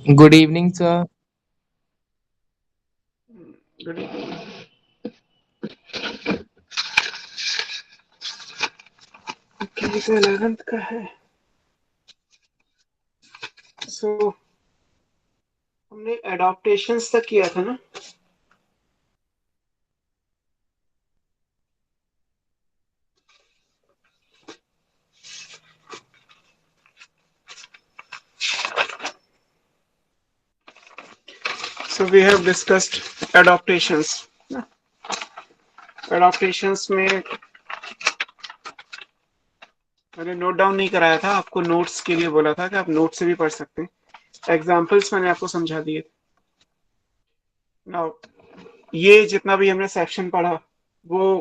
Good evening, sir. Good evening. ये तो 11th का है। सो हमने एडॉप्टेशंस तक किया था ना। So we have discussed adaptations. Adaptations में मैंने नोट डाउन नहीं कराया था, आपको नोट्स के लिए बोला था कि आप नोट से भी पढ़ सकते हैं। एग्जाम्पल्स मैंने आपको समझा दिए। नाउ ये जितना भी हमने सेक्शन पढ़ा वो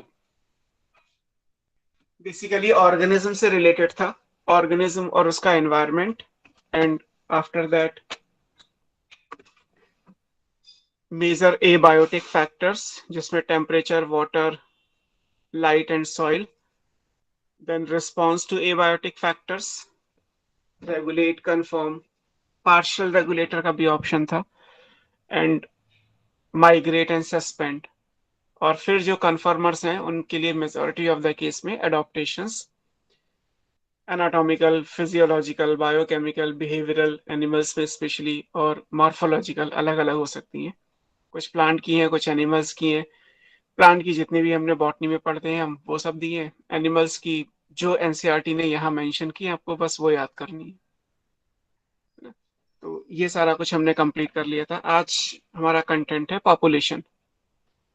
बेसिकली ऑर्गेनिज्म से रिलेटेड था। ऑर्गेनिज्म और उसका environment, and after that major abiotic factors जिसमें temperature, water, light and soil, then response to abiotic factors, regulate, conform, partial regulator का भी ऑप्शन था, एंड माइग्रेट एंड सस्पेंड। और फिर जो कन्फर्मर्स हैं उनके लिए मेजोरिटी ऑफ द केस में adaptations anatomical, physiological, biochemical, behavioural, animals में स्पेशली, और मॉर्फोलॉजिकल अलग अलग हो सकती हैं। कुछ प्लांट की हैं, कुछ एनिमल्स की हैं। प्लांट की जितनी भी हमने बॉटनी में पढ़ते हैं हम वो सब दिए। एनिमल्स की जो एनसीईआरटी ने यहाँ मेंशन की आपको बस वो याद करनी है। तो ये सारा कुछ हमने कंप्लीट कर लिया था। आज हमारा कंटेंट है पॉपुलेशन।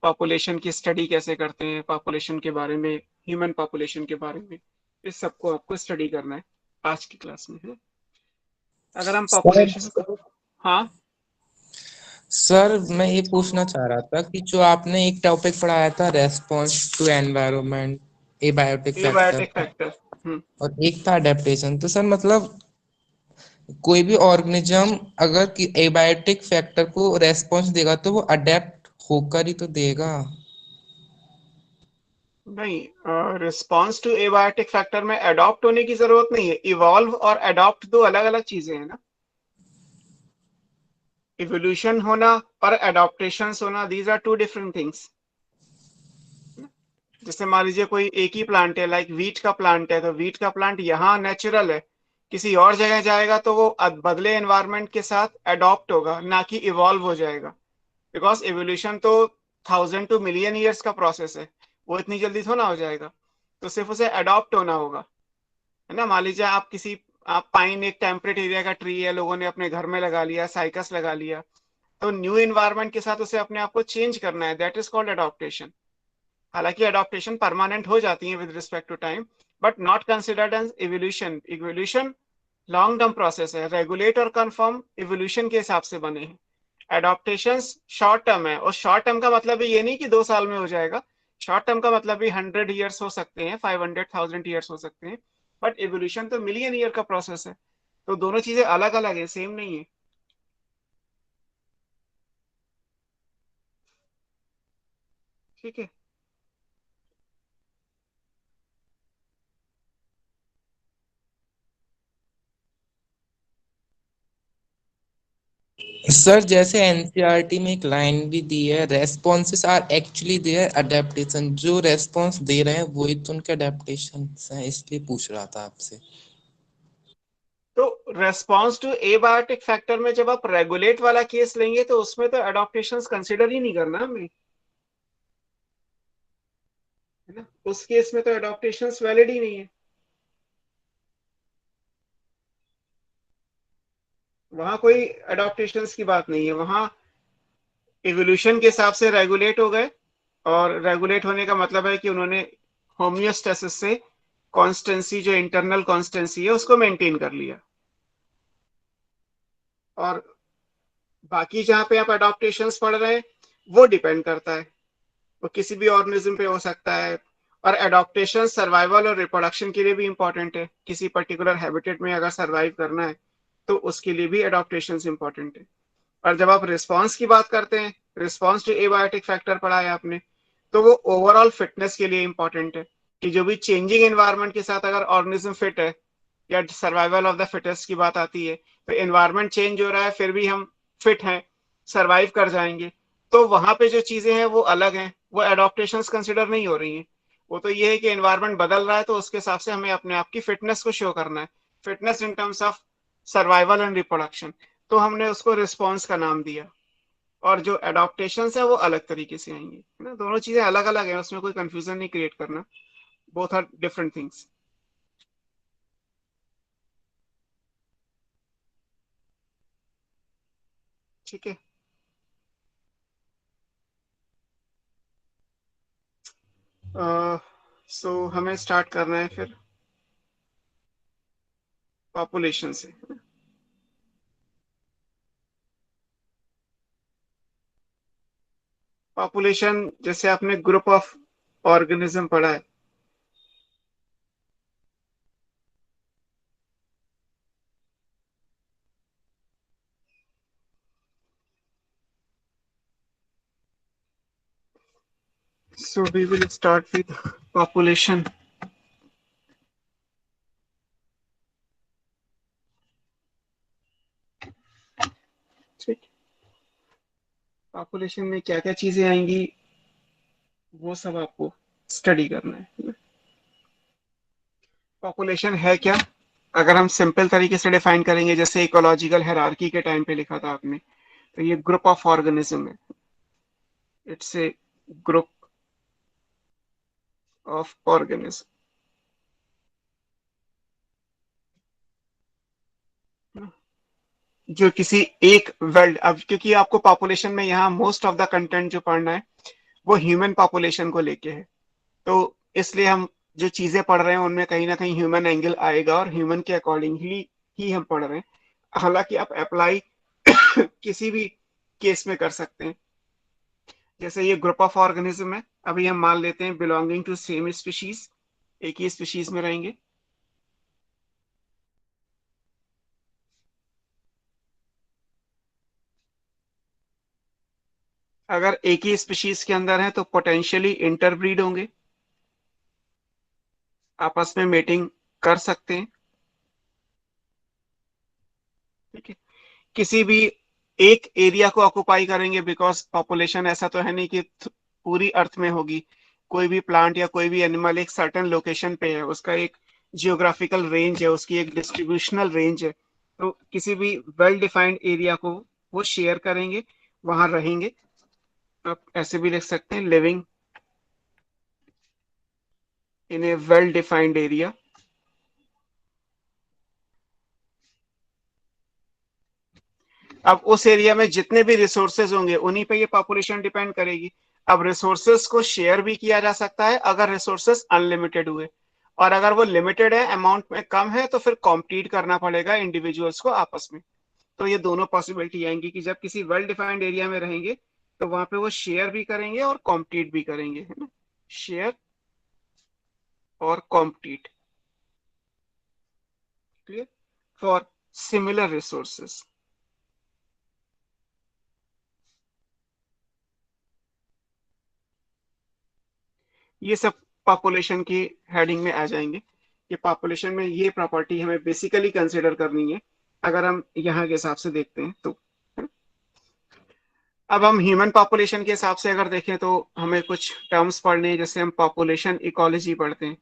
पॉपुलेशन की स्टडी कैसे करते हैं, पॉपुलेशन के बारे में, ह्यूमन पॉपुलेशन के बारे में, इस सबको आपको स्टडी करना है आज की क्लास में है। अगर हम सर पॉपुलेशन को, हाँ, सर मैं ये पूछना चाह रहा था कि जो आपने एक टॉपिक पढ़ाया था response to environment, abiotic factor, abiotic factor. और एक था अडेप्टेशन। तो सर मतलब कोई भी ऑर्गेनिज्म अगर कि एबायोटिक फैक्टर को रेस्पॉन्स देगा तो वो अडेप्ट होकर ही तो देगा। नहीं, रिस्पॉन्स टू एबायोटिक फैक्टर में अडॉप्ट होने की जरूरत नहीं है। इवॉल्व और अडॉप्ट दो अलग अलग चीजें हैं ना। इवोल्यूशन होना और अडॉप्टेशन होना, these are two different things. जैसे मान लीजिए कोई एक ही प्लांट है, लाइक वीट का प्लांट है, तो वीट का प्लांट यहाँ नेचुरल है, किसी और जगह जाएगा तो वो बदले एनवायरनमेंट के साथ अडॉप्ट होगा, ना कि इवॉल्व हो जाएगा। बिकॉज एवोल्यूशन तो 1000 to million years का प्रोसेस है, वो इतनी जल्दी थोड़ा ना हो जाएगा। तो सिर्फ उसे अडॉप्ट होना होगा, है ना। मान लीजिए आप पाइन एक टेम्परेट एरिया का ट्री है, लोगों ने अपने घर में लगा लिया, साइकस लगा लिया, तो न्यू इन्वायरमेंट के साथ उसे अपने आप को चेंज करना है, दैट इज कॉल्ड अडॉप्टेशन। हालांकि अडॉप्टेशन परमानेंट हो जाती है with respect to time, but not considered as evolution. Evolution long term process है, रेगुलेट और कन्फर्म इवोल्यूशन के हिसाब से बने हैं। एडॉप्टेशन शॉर्ट टर्म है, और शॉर्ट टर्म का मतलब ये नहीं कि 2 साल में हो जाएगा। शॉर्ट टर्म का मतलब भी 100 years हो सकते हैं, 500,000 years हो सकते हैं। बट इवोल्यूशन तो मिलियन ईयर का प्रोसेस है। तो दोनों चीजें अलग अलग है, सेम नहीं है। ठीक है। सर जैसे एनसीईआरटी में एक लाइन भी दी है, responses are actually their adaptation. जो रेस्पॉन्स दे रहे हैं वही तो उनके अडेप्टेशन हैं, इसलिए पूछ रहा था आपसे। तो रेस्पॉन्स टू एबायोटिक फैक्टर में जब आप रेगुलेट वाला केस लेंगे तो उसमें तो अडॉप्टेशन कंसिडर ही नहीं करना हमें, है ना। उस केस में तो अडॉप्टेशन वैलिड ही नहीं है। वहां कोई अडॉप्टेशन की बात नहीं है, वहां इवोल्यूशन के हिसाब से रेगुलेट हो गए। और रेगुलेट होने का मतलब है कि उन्होंने होम्योस्टेसिस से कॉन्स्टेंसी, जो इंटरनल कॉन्स्टेंसी है, उसको मेंटेन कर लिया। और बाकी जहां पे आप अडॉप्टेशन पढ़ रहे हैं वो डिपेंड करता है, वो किसी भी ऑर्गेनिज्म पे हो सकता है। और एडॉप्टेशन सर्वाइवल और रिप्रोडक्शन के लिए भी इंपॉर्टेंट है। किसी पर्टिकुलर हैबिटेट में अगर सर्वाइव करना है तो उसके लिए भी एडॉप्टेशन इंपॉर्टेंट है। और जब आप रिस्पॉन्स की बात करते हैं, रिस्पॉन्स टू एबायोटिक फैक्टर पढ़ा है आपने, तो वो ओवरऑल फिटनेस के लिए इंपॉर्टेंट है, कि जो भी चेंजिंग एनवायरनमेंट के साथ अगर ऑर्गेनिज्म फिट है, या सर्वाइवल ऑफ द फिटेस्ट की बात आती है, तो एनवायरनमेंट चेंज हो रहा है फिर भी हम फिट हैं, सरवाइव कर जाएंगे, तो वहां पे जो चीजें हैं वो अलग हैं, वो एडॉप्टेशंस कंसिडर नहीं हो रही हैं। वो तो ये है कि एनवायरनमेंट बदल रहा है तो उसके हिसाब से हमें अपने आप की फिटनेस को शो करना है, fitness in terms of survival and reproduction, तो हमने उसको रिस्पॉन्स का नाम दिया। और जो एडॉप्टेशन है वो अलग तरीके से आएंगे, है ना, दोनों चीजें अलग अलग है, उसमें कोई कंफ्यूजन नहीं क्रिएट करना, बोथ आर डिफरेंट थिंग्स। ठीक है। सो हमें स्टार्ट करना है फिर पॉपुलेशन से। पॉपुलेशन जैसे आपने ग्रुप ऑफ ऑर्गेनिज्म पढ़ा है, so we will start with population. ठीक, पॉपुलेशन में क्या क्या चीजें आएंगी वो सब आपको स्टडी करना है। पॉपुलेशन है क्या, अगर हम सिंपल तरीके से डिफाइन करेंगे जैसे इकोलॉजिकल हायरार्की के टाइम पे लिखा था आपने, तो ये ग्रुप ऑफ ऑर्गेनिज्म है, it's a group of organism. जो किसी एक वर्ल्ड, अब क्योंकि आपको पॉपुलेशन में यहाँ मोस्ट ऑफ द कंटेंट जो पढ़ना है वो ह्यूमन पॉपुलेशन को लेके है, तो इसलिए हम जो चीजें पढ़ रहे हैं उनमें कहीं ना कहीं ह्यूमन एंगल आएगा और ह्यूमन के अकॉर्डिंगली ही हम पढ़ रहे हैं। हालांकि आप अप्लाई किसी भी केस में कर सकते हैं, जैसे ये ग्रुप ऑफ ऑर्गेनिज्म है, अभी हम मान लेते हैं बिलोंगिंग टू सेम स्पीशीज, एक ही स्पीशीज में रहेंगे। अगर एक ही स्पीशीज के अंदर है तो पोटेंशियली इंटरब्रीड होंगे, आपस में मेटिंग कर सकते हैं। ठीक है, किसी भी एक एरिया को ऑक्युपाई करेंगे, बिकॉज पॉपुलेशन ऐसा तो है नहीं कि पूरी अर्थ में होगी, कोई भी प्लांट या कोई भी एनिमल एक सर्टेन लोकेशन पे है, उसका एक जियोग्राफिकल रेंज है, उसकी एक डिस्ट्रीब्यूशनल रेंज है, तो किसी भी वेल डिफाइंड एरिया को वो शेयर करेंगे, वहां रहेंगे। आप ऐसे भी लिख सकते हैं living in A well defined area. अब उस एरिया में जितने भी रिसोर्सेज होंगे उन्हीं पे ये पॉपुलेशन डिपेंड करेगी। अब रिसोर्सेज को शेयर भी किया जा सकता है अगर रिसोर्सेज अनलिमिटेड हुए, और अगर वो लिमिटेड है, अमाउंट में कम है, तो फिर कॉम्पीट करना पड़ेगा इंडिविजुअल्स को आपस में। तो ये दोनों पॉसिबिलिटी आएंगी कि जब किसी वेल डिफाइंड एरिया में रहेंगे तो वहां पे वो शेयर भी करेंगे और कॉम्पीट भी करेंगे, है ना, शेयर और compete, clear, for similar resources. ये सब पॉपुलेशन की हेडिंग में आ जाएंगे। ये पॉपुलेशन में ये प्रॉपर्टी हमें बेसिकली कंसिडर करनी है अगर हम यहाँ के हिसाब से देखते हैं तो। अब हम ह्यूमन पॉपुलेशन के हिसाब से अगर देखें तो हमें कुछ टर्म्स पढ़ने हैं, जैसे हम पॉपुलेशन इकोलॉजी पढ़ते हैं।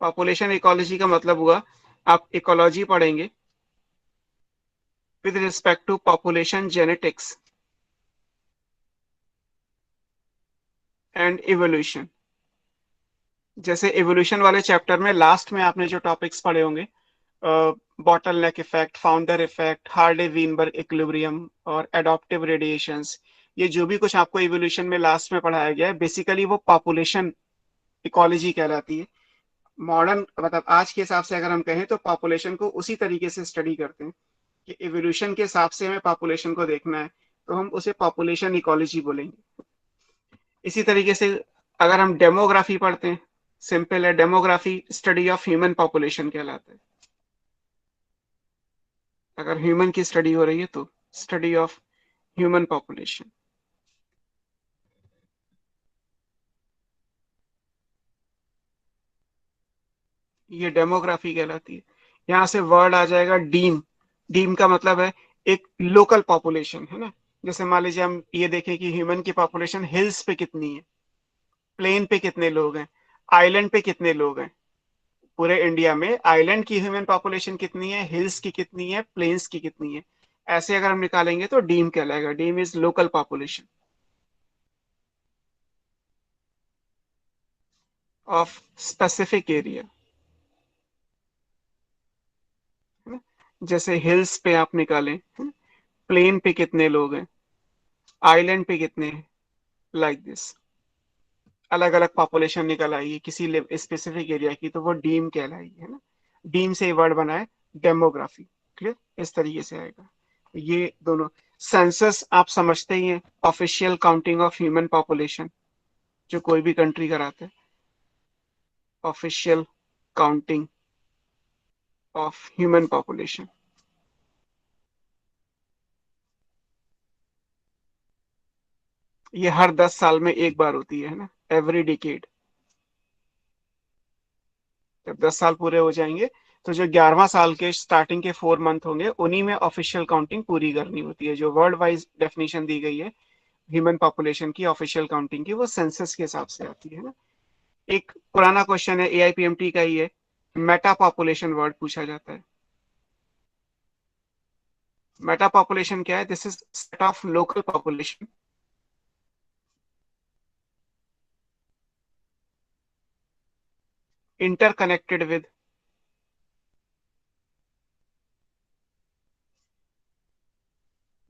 पॉपुलेशन इकोलॉजी का मतलब हुआ आप इकोलॉजी पढ़ेंगे with respect to population genetics and evolution. जैसे इवोल्यूशन वाले चैप्टर में लास्ट में आपने जो टॉपिक्स पढ़े होंगे, bottleneck effect, founder effect, Hardy Weinberg equilibrium और एडॉप्टिव रेडिएशंस, ये जो भी कुछ आपको इवोल्यूशन में लास्ट में पढ़ाया गया है बेसिकली वो पॉपुलेशन इकोलॉजी कहलाती है। मॉडर्न मतलब आज के हिसाब से अगर हम कहें तो पॉपुलेशन को उसी तरीके से स्टडी करते हैं कि इवोल्यूशन के हिसाब से हमें पॉपुलेशन को देखना है, तो हम उसे पॉपुलेशन इकोलॉजी बोलेंगे। इसी तरीके से अगर हम डेमोग्राफी पढ़ते हैं, सिंपल है, demography study of human population कहलाता है। अगर ह्यूमन की स्टडी हो रही है तो स्टडी ऑफ ह्यूमन पॉपुलेशन। ये डेमोग्राफी कहलाती है। यहाँ से वर्ड आ जाएगा डीम। डीम का मतलब है एक लोकल पॉपुलेशन, है ना। जैसे मान लीजिए हम ये देखें कि ह्यूमन की पॉपुलेशन हिल्स पे कितनी है, प्लेन पे कितने लोग हैं, आइलैंड पे कितने लोग हैं। पूरे इंडिया में आइलैंड की ह्यूमन पॉपुलेशन कितनी है, हिल्स की कितनी है, प्लेन्स की कितनी है, ऐसे अगर हम निकालेंगे तो डीम कहलाएगा। Deme is local population of specific area, है ना। जैसे हिल्स पे आप निकालें, प्लेन पे कितने लोग हैं, आइलैंड पे कितने हैं, लाइक दिस अलग अलग पॉपुलेशन निकल आएगी किसी स्पेसिफिक एरिया की, तो वो डीम कहलाएगी, है ना। डीम से वर्ड बना है डेमोग्राफी। क्लियर, इस तरीके से आएगा ये दोनों। सेंसस आप समझते ही हैं, official counting of human population जो कोई भी कंट्री कराता है, official counting of human population. ये हर 10 साल में एक बार होती है ना, एवरी डिकेड। जब 10 साल पूरे हो जाएंगे तो जो 11वां साल के स्टार्टिंग के 4 मंथ होंगे उन्हीं में ऑफिशियल काउंटिंग पूरी करनी होती है। जो वर्ल्ड वाइज डेफिनेशन दी गई है ह्यूमन पॉपुलेशन की, ऑफिशियल काउंटिंग की, वो सेंसस के हिसाब से आती है ना। एक पुराना क्वेश्चन है एआईपीएमटी का ही है, मेटा पॉपुलेशन वर्ड पूछा जाता है। मेटा पॉपुलेशन क्या है? This is set of local population interconnected with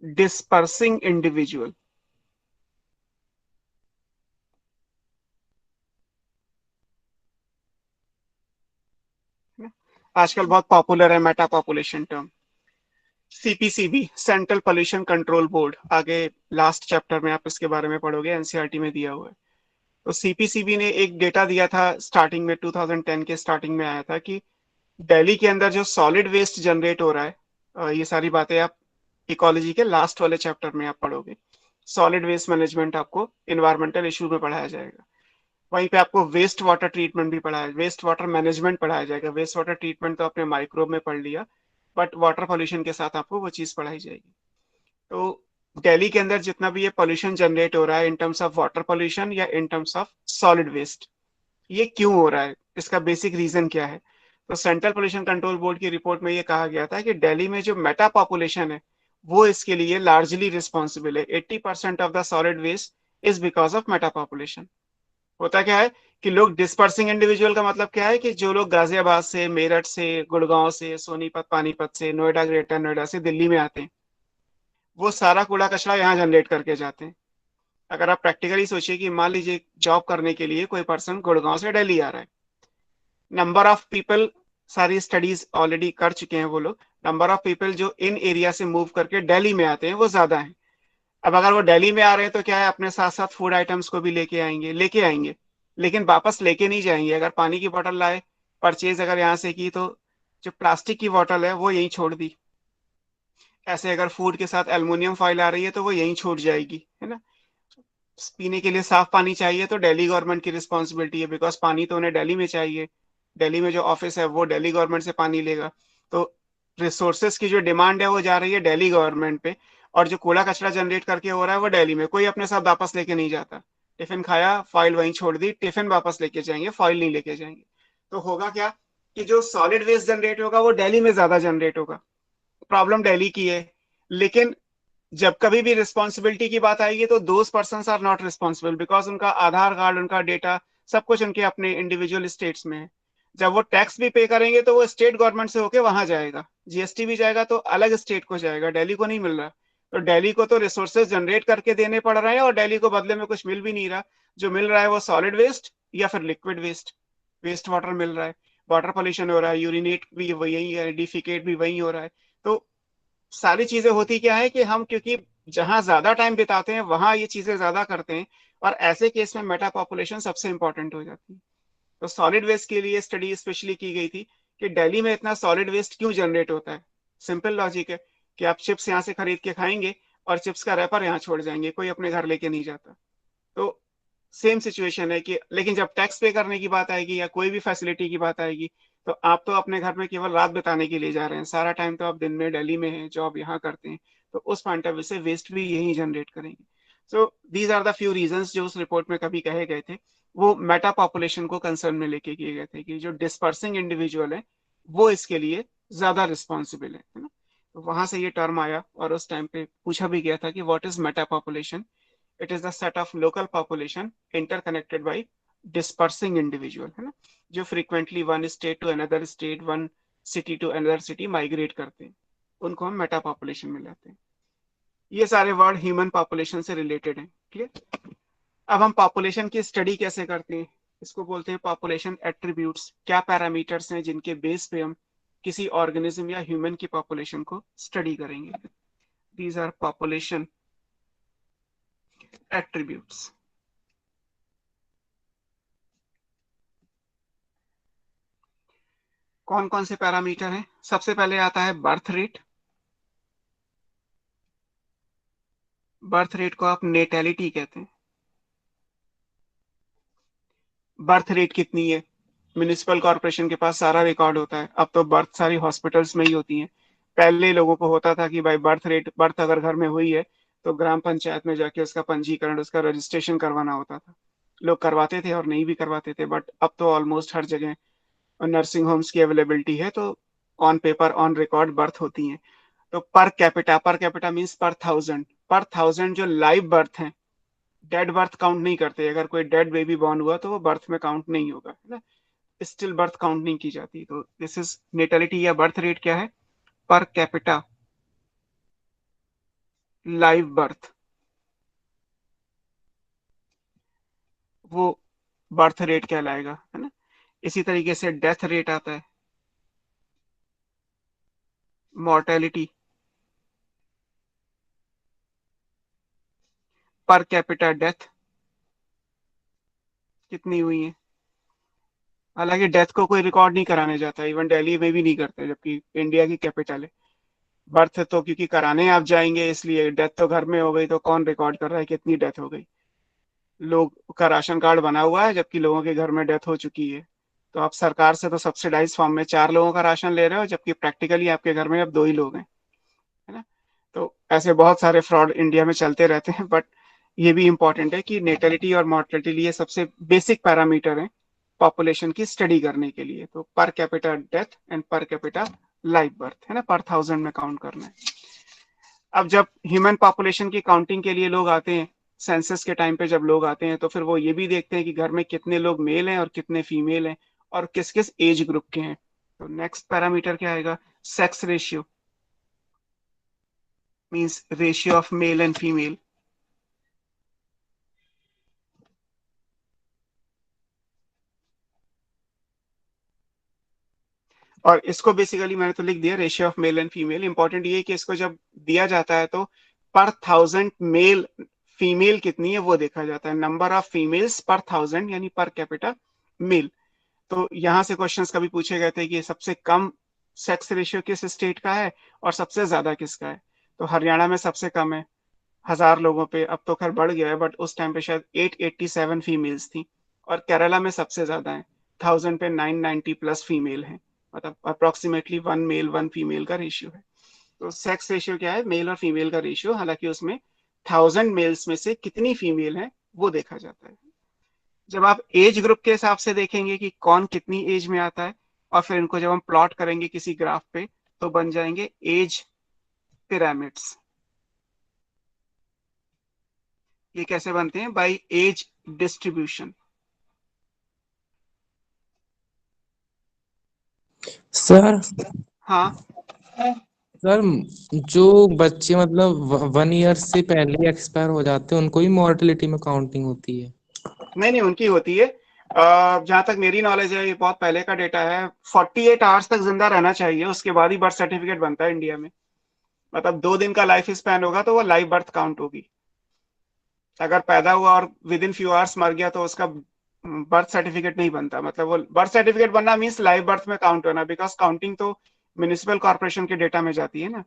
dispersing individual. आजकल बहुत पॉपुलर है Meta population term. CPCB, central pollution control board, आगे लास्ट चैप्टर में आप इसके बारे में पढ़ोगे, एनसीईआरटी में दिया हुआ है। तो सीपीसीबी ने एक डेटा दिया था स्टार्टिंग में, 2010 के स्टार्टिंग में आया था कि दिल्ली के अंदर जो सॉलिड वेस्ट जनरेट हो रहा है, ये सारी बातें आप इकोलॉजी के लास्ट वाले चैप्टर में आप पढ़ोगे। सॉलिड वेस्ट मैनेजमेंट आपको इन्वायरमेंटल इशू में पढ़ाया जाएगा। वहीं पे आपको वेस्ट वाटर ट्रीटमेंट भी पढ़ाया, वेस्ट वाटर मैनेजमेंट पढ़ाया जाएगा। वेस्ट वाटर ट्रीटमेंट तो आपने माइक्रोब में पढ़ लिया, बट वाटर पॉल्यूशन के साथ आपको वो चीज पढ़ाई जाएगी। तो दिल्ली के अंदर जितना भी ये पॉल्यूशन जनरेट हो रहा है in terms of water pollution या in terms of solid waste, ये क्यों हो रहा है, इसका बेसिक रीजन क्या है। तो सेंट्रल पोल्यूशन कंट्रोल बोर्ड की रिपोर्ट में ये कहा गया था कि दिल्ली में जो मेटा पॉपुलेशन है वो इसके लिए लार्जली रिस्पॉन्सिबल है। 80% of the solid waste is because of metapopulation. होता क्या है कि लोग डिस्पर्सिंग इंडिविजुअल का मतलब क्या है कि जो लोग गाजियाबाद से, मेरठ से, गुड़गांव से, सोनीपत, पानीपत से, नोएडा, ग्रेटर नोएडा से दिल्ली में आते हैं, वो सारा कूड़ा कचरा यहाँ जनरेट करके जाते हैं। अगर आप प्रैक्टिकली सोचिए कि मान लीजिए जॉब करने के लिए कोई पर्सन गुड़गांव से दिल्ली आ रहा है, नंबर ऑफ पीपल, सारी स्टडीज ऑलरेडी कर चुके हैं वो लोग, नंबर ऑफ पीपल जो इन एरिया से मूव करके दिल्ली में आते हैं वो ज्यादा है। अब अगर वो दिल्ली में आ रहे हैं तो क्या है, अपने साथ साथ फूड आइटम्स को भी लेके आएंगे, लेकिन वापस लेके नहीं जाएंगे। अगर पानी की बोतल लाए, परचेज अगर यहाँ से की, तो जो प्लास्टिक की बोतल है वो यहीं छोड़ दी। ऐसे अगर फूड के साथ एल्युमिनियम फॉइल आ रही है तो वो यहीं छूट जाएगी, है ना। पीने के लिए साफ पानी चाहिए तो दिल्ली गवर्नमेंट की रिस्पॉन्सिबिलिटी है, बिकॉज पानी तो उन्हें दिल्ली में चाहिए। दिल्ली में जो ऑफिस है वो दिल्ली गवर्नमेंट से पानी लेगा। तो रिसोर्सेज की जो डिमांड है वो जा रही है दिल्ली गवर्नमेंट पे, और जो कूड़ा कचरा जनरेट करके हो रहा है वो दिल्ली में। कोई अपने साथ वापस लेके नहीं जाता। टिफिन खाया, फाइल वहीं छोड़ दी, टिफिन वापस लेके जाएंगे, फाइल नहीं लेके जाएंगे। तो होगा क्या कि जो सॉलिड वेस्ट जनरेट होगा वो दिल्ली में ज्यादा जनरेट होगा। प्रॉब्लम दिल्ली की है। लेकिन जब कभी भी रिस्पॉन्सिबिलिटी की बात आएगी तो those person are not responsible, because उनका आधार कार्ड, उनका डेटा, सब कुछ उनके अपने इंडिविजुअल स्टेट्स में है। जब वो टैक्स भी पे करेंगे तो वो स्टेट गवर्नमेंट से होके वहां जाएगा, जीएसटी भी जाएगा तो अलग स्टेट को जाएगा, दिल्ली को नहीं मिल रहा। तो दिल्ली को तो रिसोर्सेज जनरेट करके देने पड़ रहे हैं और दिल्ली को बदले में कुछ मिल भी नहीं रहा। जो मिल रहा है वो सॉलिड वेस्ट या फिर लिक्विड वेस्ट, वेस्ट वाटर मिल रहा है। वाटर पोल्यूशन हो रहा है, यूरिनेट भी वही है, डिफिकेट भी वही हो रहा है। तो सारी चीजें होती क्या है कि हम क्योंकि जहां ज्यादा टाइम बिताते हैं वहां ये चीजें ज्यादा करते हैं, और ऐसे केस में मेटा पॉपुलेशन सबसे इंपॉर्टेंट हो जाती है। तो सॉलिड वेस्ट के लिए स्टडी स्पेशली की गई थी कि दिल्ली में इतना सॉलिड वेस्ट क्यों जनरेट होता है। सिंपल लॉजिक है कि आप चिप्स यहाँ से खरीद के खाएंगे और चिप्स का रैपर यहाँ छोड़ जाएंगे, कोई अपने घर लेके नहीं जाता। तो सेम सिचुएशन है कि, लेकिन जब टैक्स पे करने की बात आएगी या कोई भी फैसिलिटी की बात आएगी तो आप तो अपने घर में केवल रात बिताने के लिए जा रहे हैं, सारा टाइम तो आप दिन में दिल्ली में हैं, जॉब यहाँ करते हैं, तो उस पॉइंट ऑफ व्यू से वेस्ट भी यही जनरेट करेंगे। So these are the few reasons जो उस रिपोर्ट में कभी कहे गए थे, वो मेटा पॉपुलेशन को कंसर्न में लेके किए गए थे कि जो डिस्पर्सिंग इंडिविजुअल है वो इसके लिए ज्यादा रिस्पॉन्सिबल है ना। तो वहां से ये टर्म आया, और उस टाइम पे पूछा भी गया था कि what is metapopulation. It is the set of local population interconnected by dispersing individual, है ना, जो frequently one state to another state, one city to another city migrate करते हैं, उनको हम मेटा पॉपुलेशन में लाते हैं। ये सारे वर्ड ह्यूमन पॉपुलेशन से रिलेटेड हैं, क्लियर। अब हम पॉपुलेशन की स्टडी कैसे करते हैं, इसको बोलते हैं पॉपुलेशन एट्रीब्यूट्स। क्या पैरामीटर्स हैं जिनके बेस पे हम किसी ऑर्गेनिज्म या ह्यूमन की पॉपुलेशन को स्टडी करेंगे। These are population attributes. कौन कौन से पैरामीटर हैं? सबसे पहले आता है बर्थ रेट। बर्थ रेट को आप नेटेलिटी कहते हैं। बर्थ रेट कितनी है, म्युनिसिपल कॉर्पोरेशन के पास सारा रिकॉर्ड होता है। अब तो बर्थ सारी हॉस्पिटल्स में ही होती हैं। पहले लोगों को होता था कि भाई बर्थ रेट, बर्थ अगर घर में हुई है तो ग्राम पंचायत में जाके उसका पंजीकरण, उसका रजिस्ट्रेशन करवाना होता था। लोग करवाते थे और नहीं भी करवाते थे, बट अब तो ऑलमोस्ट हर जगह नर्सिंग होम्स की अवेलेबिलिटी है, तो on paper on record birth होती है। तो पर कैपिटा मीन्स पर थाउजेंड जो लाइव बर्थ है, डेड बर्थ काउंट नहीं करते। अगर कोई डेड बेबी बॉर्न हुआ तो वो बर्थ में काउंट नहीं होगा, है ना, स्टिल बर्थ काउंट नहीं की जाती। तो दिस इज नेटेलिटी या बर्थ रेट क्या है, पर कैपिटा लाइव बर्थ, वो बर्थ रेट कहलाएगा, है ना। इसी तरीके से डेथ रेट आता है, मॉर्टेलिटी, पर कैपिटा डेथ कितनी हुई है। हालांकि डेथ को कोई रिकॉर्ड नहीं कराने जाता, इवन दिल्ली में भी नहीं करते, जबकि इंडिया की कैपिटल है। बर्थ तो क्योंकि कराने आप जाएंगे इसलिए, डेथ तो घर में हो गई तो कौन रिकॉर्ड कर रहा है कितनी डेथ हो गई। लोग का राशन कार्ड बना हुआ है जबकि लोगों के घर में डेथ हो चुकी है। तो आप सरकार से तो सब्सिडाइज फॉर्म में 4 लोगों का राशन ले रहे हो, जबकि प्रैक्टिकली आपके घर में अब 2 ही लोग हैं, है ना। तो ऐसे बहुत सारे फ्रॉड इंडिया में चलते रहते हैं। बट ये भी इंपॉर्टेंट है कि नेटेलिटी और मॉर्टेलिटी ये सबसे बेसिक पैरामीटर है पॉपुलेशन की स्टडी करने के लिए। तो per capita death and per capita live birth, है ना, पर थाउजेंड में काउंट करना है। अब जब ह्यूमन पॉपुलेशन की काउंटिंग के लिए लोग आते हैं, सेंसस के टाइम पे जब लोग आते हैं, तो फिर वो ये भी देखते हैं कि घर में कितने लोग मेल हैं और कितने फीमेल हैं, और किस किस एज ग्रुप के हैं। तो नेक्स्ट पैरामीटर क्या आएगा, sex ratio, means ratio of male and female. और इसको बेसिकली मैंने तो लिख दिया, ratio of male and female. Important ये है कि इसको जब दिया जाता है तो पर थाउजेंड मेल, फीमेल कितनी है वो देखा जाता है, नंबर ऑफ फीमेल्स पर थाउजेंड, यानी पर कैपिटा मेल। तो यहाँ से क्वेश्चंस कभी पूछे गए थे कि सबसे कम सेक्स रेशियो किस स्टेट का है और सबसे ज्यादा किसका है। तो हरियाणा में सबसे कम है 1000 लोगों पे, अब तो खैर बढ़ गया है, बट उस टाइम पे शायद 887 फीमेल्स थी। और केरला में सबसे ज्यादा है, 1000 पे 990 प्लस फीमेल है, मतलब अप्रोक्सीमेटली 1 मेल 1 फीमेल का रेशियो है। तो सेक्स रेशियो क्या है, मेल और फीमेल का रेशियो, हालांकि उसमें 1000 मेल्स में से कितनी फीमेल है वो देखा जाता है। जब आप एज ग्रुप के हिसाब से देखेंगे कि कौन कितनी एज में आता है, और फिर इनको जब हम प्लॉट करेंगे किसी ग्राफ पे, तो बन जाएंगे एज पिरामिड्स। ये कैसे बनते हैं, बाय एज डिस्ट्रीब्यूशन। सर हाँ। सर जो बच्चे मतलब 1 ईयर से पहले एक्सपायर हो जाते हैं उनको ही मॉर्टेलिटी में काउंटिंग होती है? नहीं नहीं, उनकी होती है। जहां तक मेरी नॉलेज है, ये बहुत पहले का डेटा है, 48 आवर्स तक जिंदा रहना चाहिए, उसके बाद ही बर्थ सर्टिफिकेट बनता है इंडिया में। मतलब 2 दिन का लाइफ स्पैन होगा तो वो लाइव बर्थ काउंट होगी। अगर पैदा हुआ और विद इन फ्यू आवर्स मर गया तो उसका बर्थ सर्टिफिकेट नहीं बनता। मतलब वो बर्थ सर्टिफिकेट बनना मीन्स लाइव बर्थ में काउंट होना, बिकॉज काउंटिंग तो म्यूनिसिपल कॉर्पोरेशन के डेटा में जाती है ना।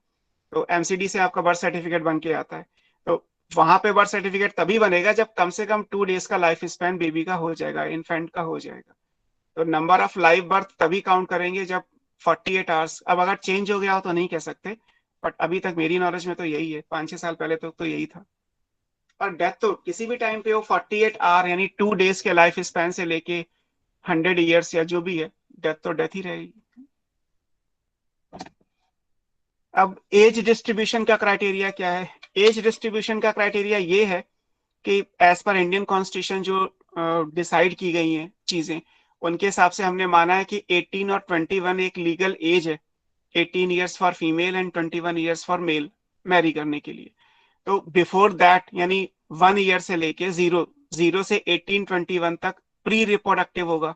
तो एमसीडी से आपका बर्थ सर्टिफिकेट बन के आता है। तो वहां पे बर्थ सर्टिफिकेट तभी बनेगा जब कम से कम 2 डेज का लाइफ स्पैन बेबी का हो जाएगा, इन्फेंट का हो जाएगा। तो नंबर ऑफ लाइव बर्थ तभी काउंट करेंगे जब 48 आवर्स, अब अगर चेंज हो गया हो तो नहीं कह सकते, बट अभी तक मेरी नॉलेज में तो यही है, 5-6 साल पहले तो यही था। और डेथ तो किसी भी टाइम पे हो, 48 आवर यानी 2 डेज के लाइफ स्पैन से लेके 100 ईयर्स या जो भी है, डेथ तो डेथ ही रहेगी। अब एज डिस्ट्रीब्यूशन का क्राइटेरिया क्या है? एज डिस्ट्रीब्यूशन का क्राइटेरिया ये है कि एज पर इंडियन कॉन्स्टिट्यूशन जो डिसाइड की गई हैं चीजें, उनके हिसाब से हमने माना है कि 18 और 21 एक लीगल एज है, 18 years for female and 21 years for male marry करने के लिए। तो बिफोर दैट यानी 1 ईयर से लेके जीरो जीरो से 18-21 तक प्री रिप्रोडक्टिव होगा।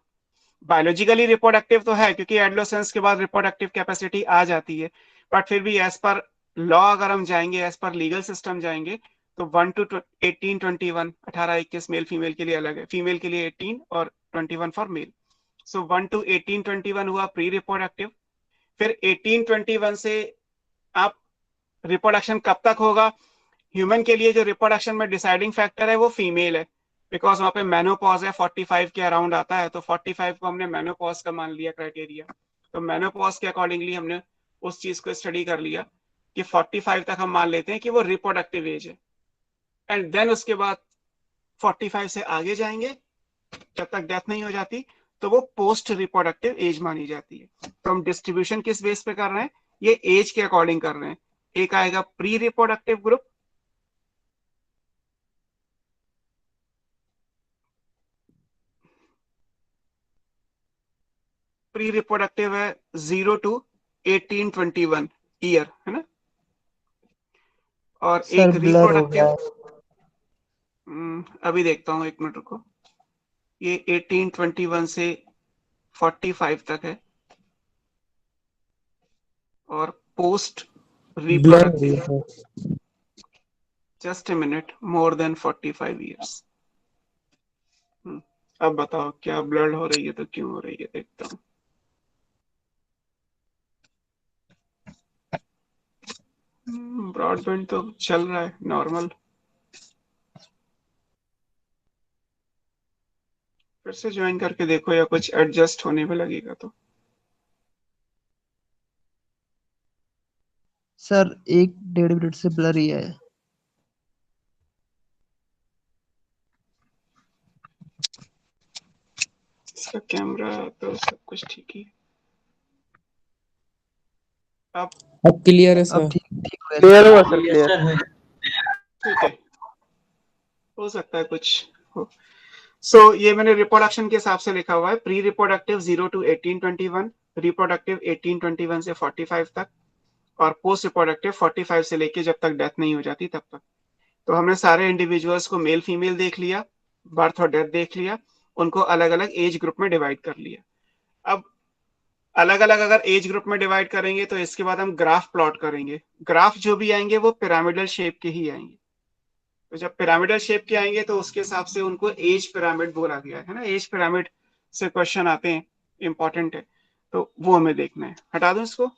बायोलॉजिकली रिप्रोडक्टिव तो है क्योंकि एडोलेसेंस के बाद रिप्रोडक्टिव कैपेसिटी आ जाती है, बट फिर भी एज पर लॉ अगर हम जाएंगे, एज पर लीगल सिस्टम जाएंगे, तो 1 to 18-21, 18-21 मेल फीमेल के लिए अलग है, फीमेल के लिए 18 और 21 फॉर मेल। सो 1 to 18-21 हुआ प्री रिप्रोडक्टिव। फिर 18-21 से आप रिप्रोडक्शन कब तक होगा? ह्यूमन के लिए जो रिप्रोडक्शन में डिसाइडिंग फैक्टर है वो फीमेल है, बिकॉज वहां पे मेनोपॉज है, 45 के अराउंड आता है, तो 45 को हमने मेनोपॉज का मान लिया क्राइटेरिया। तो मेनोपॉज के अकॉर्डिंगली हमने उस चीज को स्टडी कर लिया कि 45 तक हम मान लेते हैं कि वो रिप्रोडक्टिव एज है, एंड देन उसके बाद 45 से आगे जाएंगे जब तक डेथ नहीं हो जाती, तो वो पोस्ट रिप्रोडक्टिव एज मानी जाती है। तो हम डिस्ट्रीब्यूशन किस बेस पे कर रहे हैं? ये एज के अकॉर्डिंग कर रहे हैं। एक आएगा pre reproductive group, pre reproductive है 0 to 18-21 ईयर, है ना। और सर एक ब्लर हो गया रिप्रोडक्टिव, है। अभी देखता हूँ, एक मिनट रुको। ये 18-21 से 45 तक है, और पोस्ट ब्लर हो रिप्रोडक्टिव, गया है। Just a minute, more than 45 years. अब बताओ क्या ब्लड हो रही है तो क्यों हो रही है, देखता हूँ। ब्रॉडबैंड तो चल रहा है नॉर्मल। फिर से ज्वाइन करके देखो या कुछ एडजस्ट होने में लगेगा तो। सर 1-1.5 मिनट से ब्लर ही है। इसका कैमरा तो सब कुछ ठीक ही है। अब क्लियर है अब सर? ठीक ठीक हो गया क्लियर सर। हुआ सर, क्लियर। ठीक है, हो सकता है कुछ हो। सो ये मैंने रिप्रोडक्शन के हिसाब से लिखा हुआ है, प्री रिप्रोडक्टिव 0 to 18-21, रिप्रोडक्टिव 18-21 से 45 तक, और पोस्ट रिप्रोडक्टिव 45 से लेके जब तक डेथ नहीं हो जाती तब तक। तो हमने सारे इंडिविजुअल्स को मेल फीमेल देख लिया, बर्थ और डेथ देख लिया, उनको अलग अलग एज ग्रुप में डिवाइड कर लिया। अब अलग अलग अगर एज ग्रुप में डिवाइड करेंगे तो इसके बाद हम ग्राफ प्लॉट करेंगे। ग्राफ जो भी आएंगे वो पिरामिडल शेप के ही आएंगे। तो जब पिरामिडल शेप के आएंगे तो उसके हिसाब से उनको एज पिरामिड बोला गया है ना। एज पिरामिड से क्वेश्चन आते हैं, इंपॉर्टेंट है, तो वो हमें देखना है। हटा दूं इसको।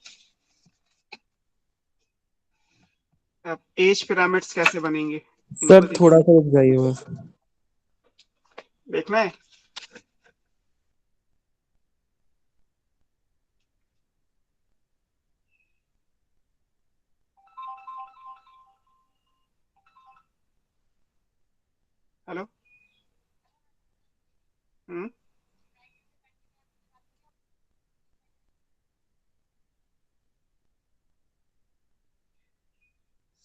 अब एज पिरामिड्स कैसे बनेंगे इनको सर थोड़ा देखिए, सा रुक जाइए बस। देखना है। हेलो। हम्म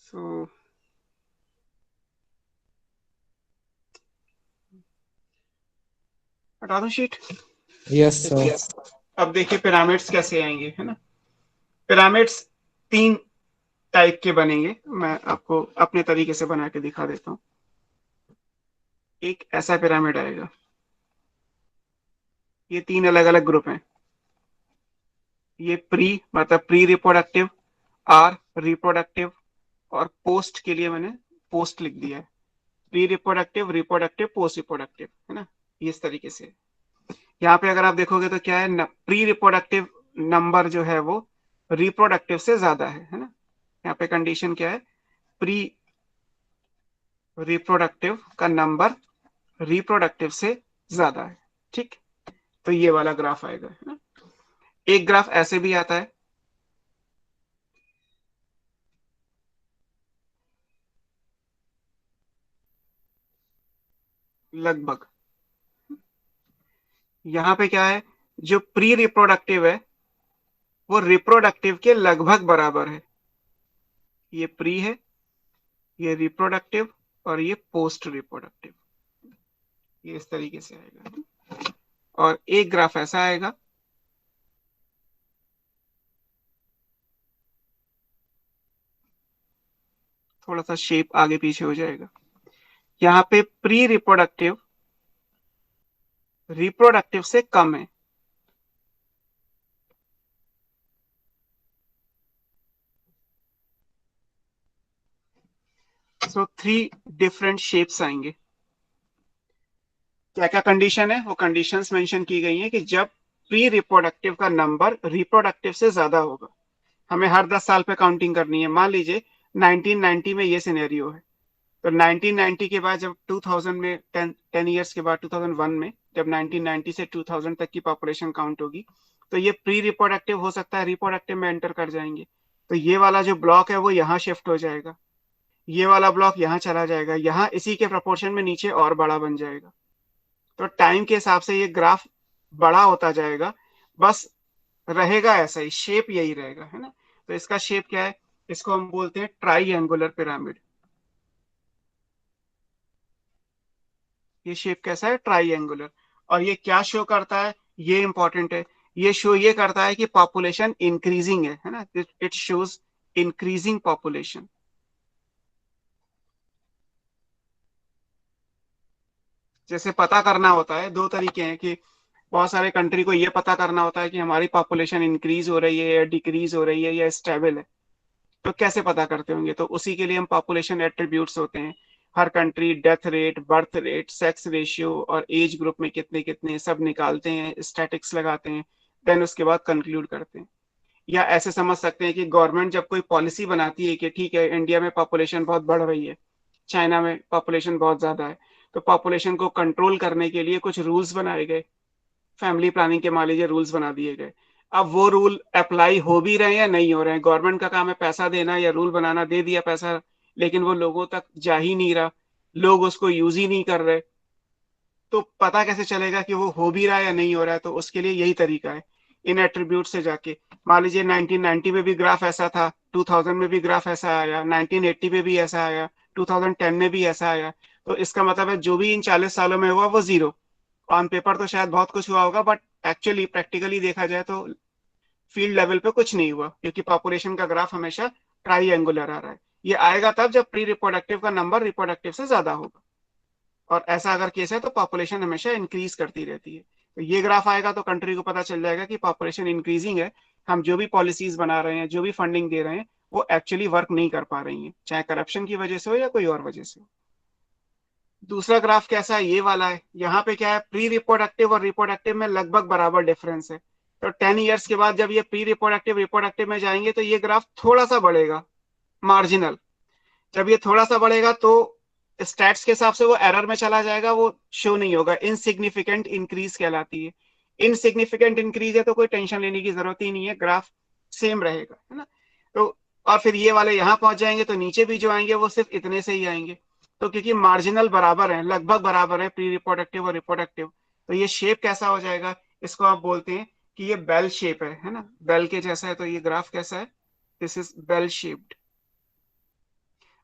सो हटा दूं शीट। Yes sir. Yes. अब देखिए पिरामिड्स कैसे आएंगे, है ना। पिरामिड्स 3 टाइप के बनेंगे, मैं आपको अपने तरीके से बना के दिखा देता हूँ। एक ऐसा पिरामिड आएगा, ये 3 अलग अलग ग्रुप हैं। ये प्री मतलब प्री रिप्रोडक्टिव, आर रिप्रोडक्टिव, और पोस्ट के लिए मैंने पोस्ट लिख दिया है। Pre reproductive, reproductive, post reproductive, है ना। इस तरीके से यहाँ पे अगर आप देखोगे तो क्या है, प्री रिप्रोडक्टिव नंबर जो है वो रिप्रोडक्टिव से ज्यादा है ना। यहाँ पे कंडीशन क्या है, प्री रिप्रोडक्टिव का नंबर रिप्रोडक्टिव से ज्यादा है, ठीक। तो ये वाला ग्राफ आएगा, है ना। एक ग्राफ ऐसे भी आता है, लगभग। यहाँ पे क्या है, जो प्री रिप्रोडक्टिव है वो रिप्रोडक्टिव के लगभग बराबर है। ये प्री है, ये रिप्रोडक्टिव, और ये पोस्ट रिप्रोडक्टिव। ये इस तरीके से आएगा। और एक ग्राफ ऐसा आएगा, थोड़ा सा शेप आगे पीछे हो जाएगा। यहाँ पे प्री रिप्रोडक्टिव रिप्रोडक्टिव से कम है। सो 3 डिफरेंट शेप्स आएंगे। क्या क्या कंडीशन है, वो कंडीशंस मेंशन की गई हैं कि जब प्री रिप्रोडक्टिव का नंबर रिप्रोडक्टिव से ज्यादा होगा। हमें हर 10 साल पे काउंटिंग करनी है। मान लीजिए 1990 में ये सिनेरियो है, तो 1990 के बाद जब 2000 में 10 ईयर्स के बाद 2001 में जब 1990 से 2000 तक की पॉपुलेशन काउंट होगी, तो ये प्री रिप्रोडक्टिव हो सकता है रिप्रोडक्टिव में एंटर कर जाएंगे। तो ये वाला जो ब्लॉक है वो यहाँ शिफ्ट हो जाएगा, ये वाला ब्लॉक यहाँ चला जाएगा, यहाँ इसी के प्रपोर्शन में नीचे और बड़ा बन जाएगा। तो टाइम के हिसाब से ये ग्राफ बड़ा होता जाएगा, बस रहेगा ऐसा ही, शेप यही रहेगा, है ना। तो इसका शेप क्या है, इसको हम बोलते हैं ट्राइएंगुलर पिरामिड। ये शेप कैसा है, ट्राइएंगुलर। और ये क्या शो करता है, ये इंपॉर्टेंट है। ये शो ये करता है कि पॉपुलेशन इंक्रीजिंग है ना। It shows increasing population. जैसे पता करना होता है, दो तरीके हैं कि बहुत सारे कंट्री को ये पता करना होता है कि हमारी पॉपुलेशन इंक्रीज हो रही है या डिक्रीज हो रही है या स्टेबल है। तो कैसे पता करते होंगे, तो उसी के लिए हम पॉपुलेशन एट्रीब्यूट्स होते हैं। हर country death rate, birth rate, sex ratio और एज ग्रुप में कितने कितने सब निकालते हैं, स्टैटिक्स लगाते हैं, देन उसके बाद कंक्लूड करते हैं। या ऐसे समझ सकते हैं कि गवर्नमेंट जब कोई पॉलिसी बनाती है कि ठीक है इंडिया में पॉपुलेशन बहुत बढ़ रही है, चाइना में पॉपुलेशन बहुत ज्यादा है, तो पॉपुलेशन को कंट्रोल करने के लिए कुछ रूल्स बनाए गए, फैमिली प्लानिंग के मान लीजिए रूल्स बना दिए गए। अब वो रूल अप्लाई हो भी रहे हैं या नहीं हो रहे हैं, गवर्नमेंट का काम है पैसा देना या रूल बनाना, दे दिया पैसा, लेकिन वो लोगों तक जा ही नहीं रहा, लोग उसको यूज ही नहीं कर रहे। तो पता कैसे चलेगा कि वो हो भी रहा है या नहीं हो रहा है, तो उसके लिए यही तरीका है, इन एट्रीब्यूट से जाके। मान लीजिए 1990 में भी ग्राफ ऐसा था, 2000 में भी ग्राफ ऐसा आया, 1980 में भी ऐसा आया, 2010 में भी ऐसा आया। तो इसका मतलब है जो भी इन 40 सालों में हुआ वो जीरो। ऑन पेपर तो शायद बहुत कुछ हुआ होगा, बट एक्चुअली प्रैक्टिकली देखा जाए तो फील्ड लेवल पे कुछ नहीं हुआ, क्योंकि पॉपुलेशन का ग्राफ हमेशा ट्राइएंगुलर आ रहा है। ये आएगा तब जब प्री रिप्रोडक्टिव का नंबर रिप्रोडक्टिव से ज्यादा होगा, और ऐसा अगर केस है तो पॉपुलेशन हमेशा इंक्रीज करती रहती है। तो ये ग्राफ आएगा तो कंट्री को पता चल जाएगा कि पॉपुलेशन इंक्रीजिंग है, हम जो भी पॉलिसीज बना रहे हैं, जो भी फंडिंग दे रहे हैं, वो एक्चुअली वर्क नहीं कर पा रही है, चाहे करप्शन की वजह से हो या कोई और वजह से हो। दूसरा ग्राफ कैसा है, ये वाला है। यहाँ पे क्या है, प्री रिप्रोडक्टिव और रिप्रोडक्टिव में लगभग बराबर डिफरेंस है। तो 10 ईयर्स के बाद जब ये प्री रिप्रोडक्टिव रिप्रोडक्टिव में जाएंगे तो ये ग्राफ थोड़ा सा बढ़ेगा, मार्जिनल। जब ये थोड़ा सा बढ़ेगा तो स्टैट्स के हिसाब से वो एरर में चला जाएगा, वो शो नहीं होगा, इनसिग्निफिकेंट इंक्रीज कहलाती है। इनसिग्निफिकेंट इंक्रीज है तो कोई टेंशन लेने की जरूरत ही नहीं है, ग्राफ सेम रहेगा, है ना। तो और फिर ये वाले यहाँ पहुंच जाएंगे तो नीचे भी जो आएंगे वो सिर्फ इतने से ही आएंगे। तो क्योंकि मार्जिनल बराबर है, लगभग बराबर है प्री रिप्रोडक्टिव और रिप्रोडक्टिव, तो ये शेप कैसा हो जाएगा, इसको आप बोलते हैं कि ये बेल शेप है ना, बेल के जैसा है। तो ये ग्राफ कैसा है, दिस इज बेल शेप्ड।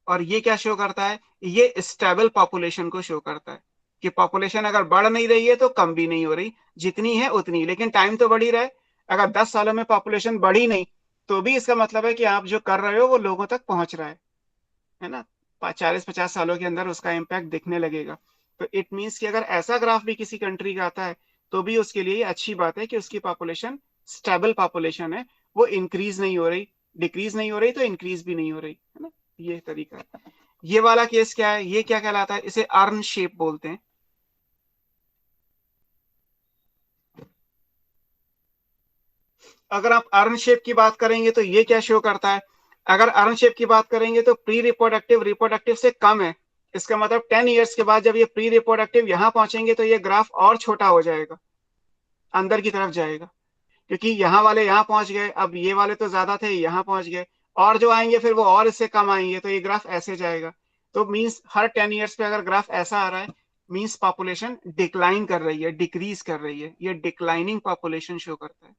और ये क्या शो करता है, ये स्टेबल पॉपुलेशन को शो करता है कि पॉपुलेशन अगर बढ़ नहीं रही है तो कम भी नहीं हो रही, जितनी है उतनी, लेकिन टाइम तो बढ़ ही रहा है। अगर 10 सालों में पॉपुलेशन बढ़ी नहीं तो भी इसका मतलब है कि आप जो कर रहे हो वो लोगों तक पहुंच रहा है ना। 40-50 सालों के अंदर उसका इम्पैक्ट दिखने लगेगा। तो इट मीन्स कि अगर ऐसा ग्राफ भी किसी कंट्री का आता है तो भी उसके लिए अच्छी बात है कि उसकी पॉपुलेशन स्टेबल पॉपुलेशन है, वो इंक्रीज नहीं हो रही, डिक्रीज नहीं हो रही तो इंक्रीज भी नहीं हो रही, है ना। ये तरीका है। ये वाला केस क्या है, ये क्या कहलाता है, इसे अर्न शेप बोलते हैं। अगर आप अर्न शेप की बात करेंगे तो ये क्या शो करता है, अगर अर्न शेप की बात करेंगे तो प्री रिप्रोडक्टिव रिप्रोडक्टिव से कम है। इसका मतलब 10 ईयर्स के बाद जब ये प्री रिप्रोडक्टिव यहां पहुंचेंगे तो ये ग्राफ और छोटा हो जाएगा। अंदर की तरफ जाएगा, क्योंकि यहाँ वाले यहाँ पहुंच गए, अब ये वाले तो ज्यादा थे यहाँ पहुंच गए, और जो आएंगे फिर वो और इससे कम आएंगे, तो ये ग्राफ ऐसे जाएगा। तो मींस हर 10 ईयर्स पे अगर ग्राफ ऐसा आ रहा है, मींस पॉपुलेशन डिक्लाइन कर रही है, डिक्रीज कर रही है, ये डिक्लाइनिंग पॉपुलेशन शो करता है।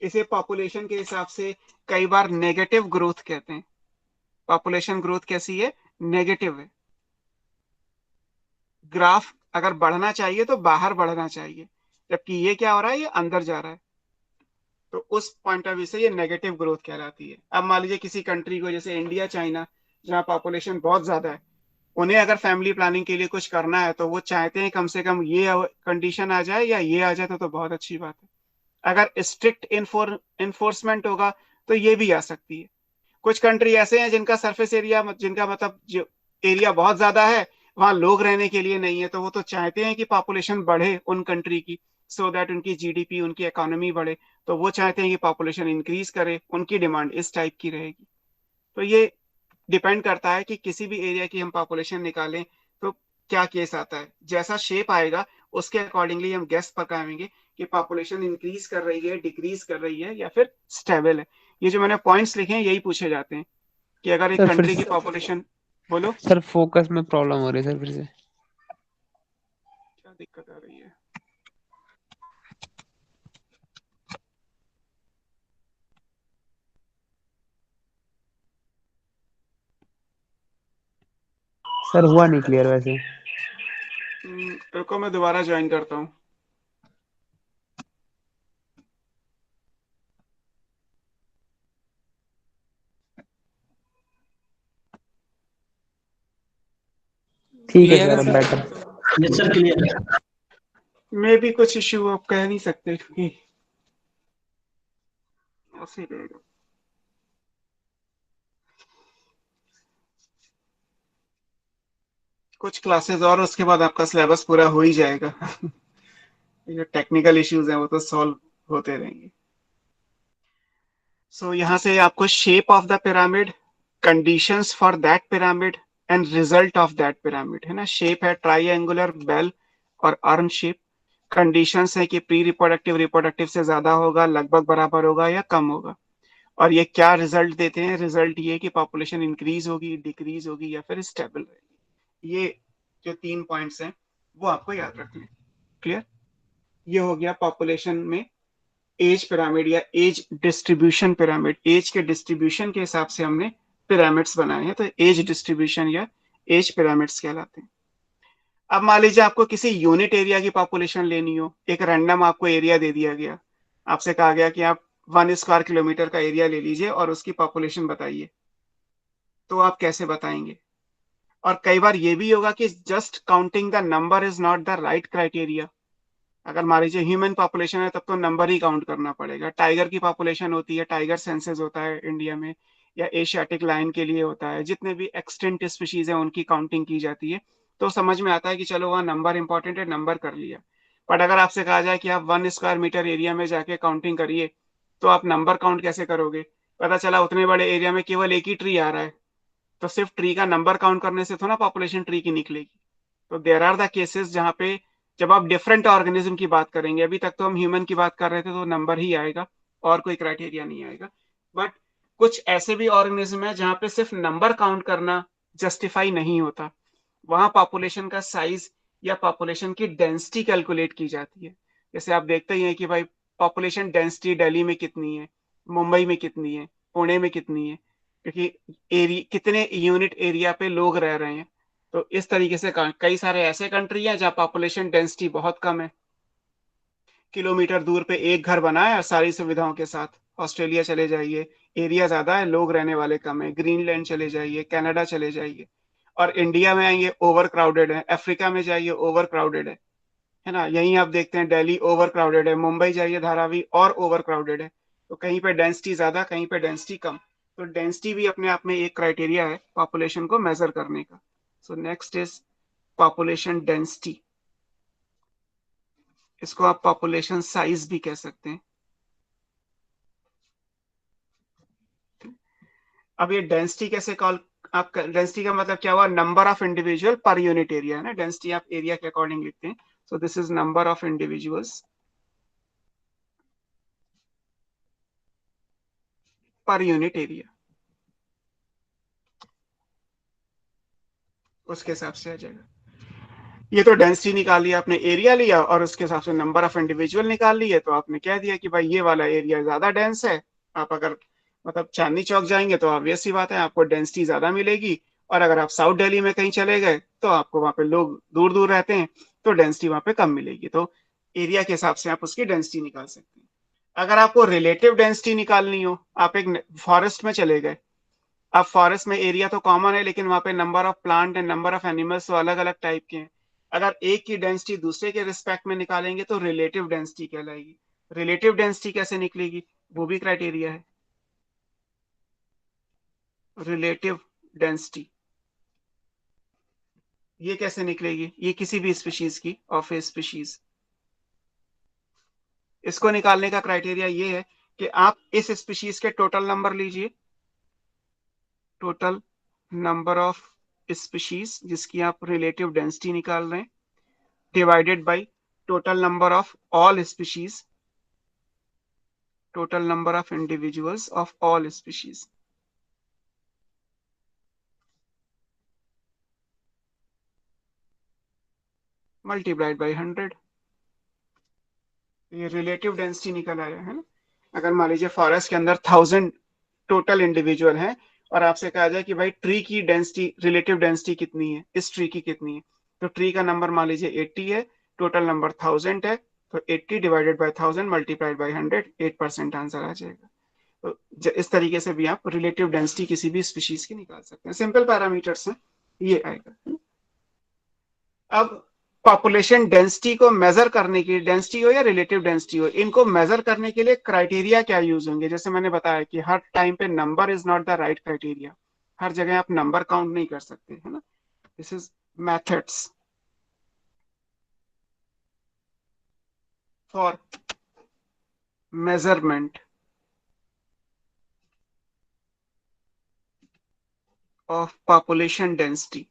इसे पॉपुलेशन के हिसाब से कई बार नेगेटिव ग्रोथ कहते हैं। पॉपुलेशन ग्रोथ कैसी है? नेगेटिव है। ग्राफ अगर बढ़ना चाहिए तो बाहर बढ़ना चाहिए, जबकि ये क्या हो रहा है, ये अंदर जा रहा है। तो उस पॉइंट ऑफ व्यू से ये नेगेटिव ग्रोथ कहलाती है। अब मान लीजिए किसी कंट्री को, जैसे इंडिया, चाइना, जहाँ पॉपुलेशन बहुत ज्यादा है, उन्हें अगर फैमिली प्लानिंग के लिए कुछ करना है तो वो चाहते हैं कम से कम ये कंडीशन आ जाए या ये आ जाए तो बहुत अच्छी बात है। अगर स्ट्रिक्ट इन्फोर्समेंट होगा तो ये भी आ सकती है। कुछ कंट्री ऐसे हैं जिनका सरफेस एरिया, जिनका मतलब जो एरिया बहुत ज्यादा है, वहां लोग रहने के लिए नहीं है, तो वो तो चाहते हैं कि पॉपुलेशन बढ़े उन कंट्री की, सो दैट उनकी जीडीपी, उनकी इकोनॉमी बढ़े। तो वो चाहते हैं कि पॉपुलेशन इंक्रीज करे, उनकी डिमांड इस टाइप की रहेगी। तो ये डिपेंड करता है कि किसी भी एरिया की हम पॉपुलेशन निकालें तो क्या केस आता है, जैसा शेप आएगा उसके अकॉर्डिंगली हम गेस पकाएंगे कि पॉपुलेशन इंक्रीज कर रही है, डिक्रीज कर रही है, या फिर स्टेबल है। ये जो मैंने पॉइंट्स लिखे हैं यही पूछे जाते हैं कि अगर एक सर फिर कंट्री की पॉपुलेशन, बोलो सर फोकस में प्रॉब्लम हो रही है सर फिर से। क्या दिक्कत आ रही है। सर हुआ नहीं क्लियर वैसे। रुको मैं दोबारा ज्वाइन करता हूँ। ठीक है क्लियर है सर अब sir? Better. Yes sir clear है। मे भी कुछ इश्यू आप कह नहीं सकते, क्योंकि ऐसे ही रहेगा। कुछ क्लासेस और उसके बाद आपका सिलेबस पूरा हो ही जाएगा। ये जो टेक्निकल इश्यूज हैं वो तो सॉल्व होते रहेंगे। सो यहाँ से आपको shape of the pyramid, conditions for that pyramid and result of that pyramid, है ना। शेप है ट्राइएंगुलर, बेल और अर्न शेप। कंडीशंस है कि प्री रिप्रोडक्टिव रिप्रोडक्टिव से ज्यादा होगा, लगभग बराबर होगा या कम होगा। और ये क्या रिजल्ट देते हैं? रिजल्ट ये कि पॉपुलेशन इंक्रीज होगी, डिक्रीज होगी, या फिर स्टेबल रहेगी। ये जो 3 पॉइंट्स हैं वो आपको याद रखने हैं। क्लियर? ये हो गया पॉपुलेशन में एज पिरामिड या एज डिस्ट्रीब्यूशन पिरामिड। एज के डिस्ट्रीब्यूशन के हिसाब से हमने पिरामिड्स बनाए हैं, तो एज डिस्ट्रीब्यूशन या एज पिरामिड्स कहलाते हैं। अब मान लीजिए आपको किसी यूनिट एरिया की पॉपुलेशन लेनी हो, एक रैंडम आपको एरिया दे दिया गया, आपसे कहा गया कि आप 1 स्क्वायर किलोमीटर का एरिया ले लीजिए और उसकी पॉपुलेशन बताइए, तो आप कैसे बताएंगे? और कई बार ये भी होगा कि just counting the number is not the right criteria. अगर मान लीजिए ह्यूमन पॉपुलेशन है तब तो नंबर ही काउंट करना पड़ेगा। टाइगर की पॉपुलेशन होती है, टाइगर सेंसस होता है इंडिया में, या एशियाटिक लायन के लिए होता है, जितने भी एक्सटेंट स्पीशीज हैं उनकी काउंटिंग की जाती है। तो समझ में आता है कि चलो वहाँ नंबर इंपॉर्टेंट है, नंबर कर लिया। बट अगर आपसे कहा जाए कि आप 1 स्क्वायर मीटर एरिया में जाके काउंटिंग करिए, तो आप नंबर काउंट कैसे करोगे? पता चला उतने बड़े एरिया में केवल एक ही ट्री आ रहा है, तो सिर्फ ट्री का नंबर काउंट करने से थोड़ा पॉपुलेशन ट्री की निकलेगी। तो देर आर द केसेस जहाँ पे जब आप डिफरेंट ऑर्गेनिज्म की बात करेंगे, अभी तक तो हम ह्यूमन की बात कर रहे थे, तो नंबर ही आएगा और कोई क्राइटेरिया नहीं आएगा। बट कुछ ऐसे भी ऑर्गेनिज्म है जहाँ पे सिर्फ नंबर काउंट करना जस्टिफाई नहीं होता, वहां पॉपुलेशन का साइज या पॉपुलेशन की डेंसिटी कैलकुलेट की जाती है। जैसे आप देखते ही हैं कि भाई पॉपुलेशन डेंसिटी दिल्ली में कितनी है, मुंबई में कितनी है, पुणे में कितनी है, क्योंकि एरिया कितने यूनिट एरिया पे लोग रह रहे हैं। तो इस तरीके से कई सारे ऐसे कंट्री हैं जहाँ पॉपुलेशन डेंसिटी बहुत कम है, किलोमीटर दूर पे एक घर बना है सारी सुविधाओं के साथ। ऑस्ट्रेलिया चले जाइए, एरिया ज्यादा है, लोग रहने वाले कम है। ग्रीनलैंड चले जाइए, कनाडा चले जाइए। और इंडिया में आएंगे, ओवर क्राउडेड है। अफ्रीका में जाइए, ओवर क्राउडेड है ना। यहीं आप देखते हैं दिल्ली ओवर क्राउडेड है, मुंबई जाइए धारावी और ओवर क्राउडेड है। तो कहीं पे डेंसिटी ज्यादा, कहीं पे डेंसिटी कम। तो डेंसिटी भी अपने आप में एक क्राइटेरिया है पॉपुलेशन को मेजर करने का। So next is population density. इसको आप पॉपुलेशन साइज भी कह सकते हैं। अब ये डेंसिटी कैसे आप डेंसिटी का मतलब क्या हुआ, number of individual per unit area है ना, डेंसिटी आप एरिया के अकॉर्डिंग लिखते हैं। So this is number of individuals per unit area, उसके हिसाब से आ जाएगा। ये तो डेंसिटी निकाल लिया आपने, एरिया लिया और उसके हिसाब से नंबर ऑफ इंडिविजुअल निकाल लिए, तो आपने कह दिया कि भाई ये वाला एरिया ज्यादा डेंस है। आप अगर मतलब चांदनी चौक जाएंगे तो ऑब्वियस सी बात है आपको डेंसिटी ज्यादा मिलेगी, और अगर आप साउथ दिल्ली में कहीं चले गए तो आपको वहां पे लोग दूर दूर रहते हैं तो डेंसिटी वहां पे कम मिलेगी। तो एरिया के हिसाब से आप उसकी डेंसिटी निकाल सकते हैं। अगर आपको रिलेटिव डेंसिटी निकालनी हो, आप एक फॉरेस्ट में चले गए, अब फॉरेस्ट में एरिया तो कॉमन है लेकिन वहां पे number of plant and number of animals तो अलग अलग टाइप के हैं। अगर एक की डेंसिटी दूसरे के रिस्पेक्ट में निकालेंगे तो रिलेटिव डेंसिटी कहलाएगी। रिलेटिव डेंसिटी कैसे निकलेगी, वो भी क्राइटेरिया है। रिलेटिव डेंसिटी ये कैसे निकलेगी, ये किसी भी स्पीशीज की, ऑफ ए स्पीशीज। इसको निकालने का क्राइटेरिया ये है कि आप इस स्पीशीज के टोटल नंबर लीजिए, टोटल नंबर ऑफ स्पीशीज जिसकी आप रिलेटिव डेंसिटी निकाल रहे हैं, divided by total number of all species, total number of individuals of all species, multiplied by 100। ये रिलेटिव डेंसिटी निकल आया है ना। अगर मान लीजिए फॉरेस्ट के अंदर 1000 टोटल इंडिविजुअल हैं और आपसे कहा जाए कि भाई ट्री की डेंसिटी, रिलेटिव डेंसिटी कितनी है, इस ट्री की कितनी है, तो ट्री का नंबर मान लीजिए 80 है, टोटल नंबर 1000 है, तो 80 divided by 1000 multiplied by 100, 8% answer आ जाएगा। तो इस तरीके से भी आप रिलेटिव डेंसिटी किसी भी स्पीशीज की निकाल सकते हैं, सिंपल पैरामीटर्स हैं, ये आएगा। अब पॉपुलेशन डेंसिटी को मेजर करने के लिए, डेंसिटी हो या रिलेटिव डेंसिटी हो, इनको मेजर करने के लिए क्राइटेरिया क्या यूज होंगे। जैसे मैंने बताया कि हर टाइम पे number is not the right criteria, हर जगह आप नंबर काउंट नहीं कर सकते, है ना। This is methods for measurement of population density.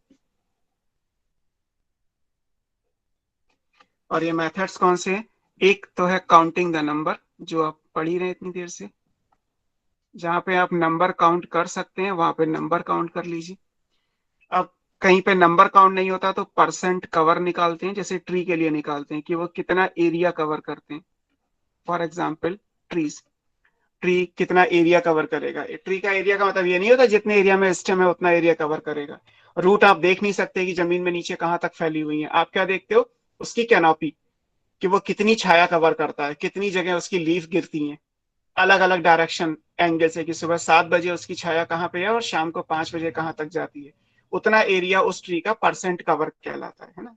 और ये मेथड्स कौन से हैं, एक तो है काउंटिंग द नंबर, जो आप पढ़ ही रहे हैं इतनी देर से, जहां पे आप नंबर काउंट कर सकते हैं वहां पे नंबर काउंट कर लीजिए। अब कहीं पे नंबर काउंट नहीं होता तो परसेंट कवर निकालते हैं, जैसे ट्री के लिए निकालते हैं कि वो कितना एरिया कवर करते हैं। फॉर एग्जाम्पल ट्रीज, ट्री कितना एरिया कवर करेगा। ट्री का एरिया का मतलब ये नहीं होता जितने एरिया में स्टेम है उतना एरिया कवर करेगा। रूट आप देख नहीं सकते कि जमीन में नीचे कहाँ तक फैली हुई है, आप क्या देखते हो, उसकी कैनोपी, कि वो कितनी छाया कवर करता है, कितनी जगह उसकी लीफ गिरती हैं अलग अलग डायरेक्शन एंगल से, कि सुबह 7 बजे उसकी छाया कहाँ पे है और शाम को 5 बजे कहाँ तक जाती है। उतना एरिया उस ट्री का परसेंट कवर कहलाता है ना।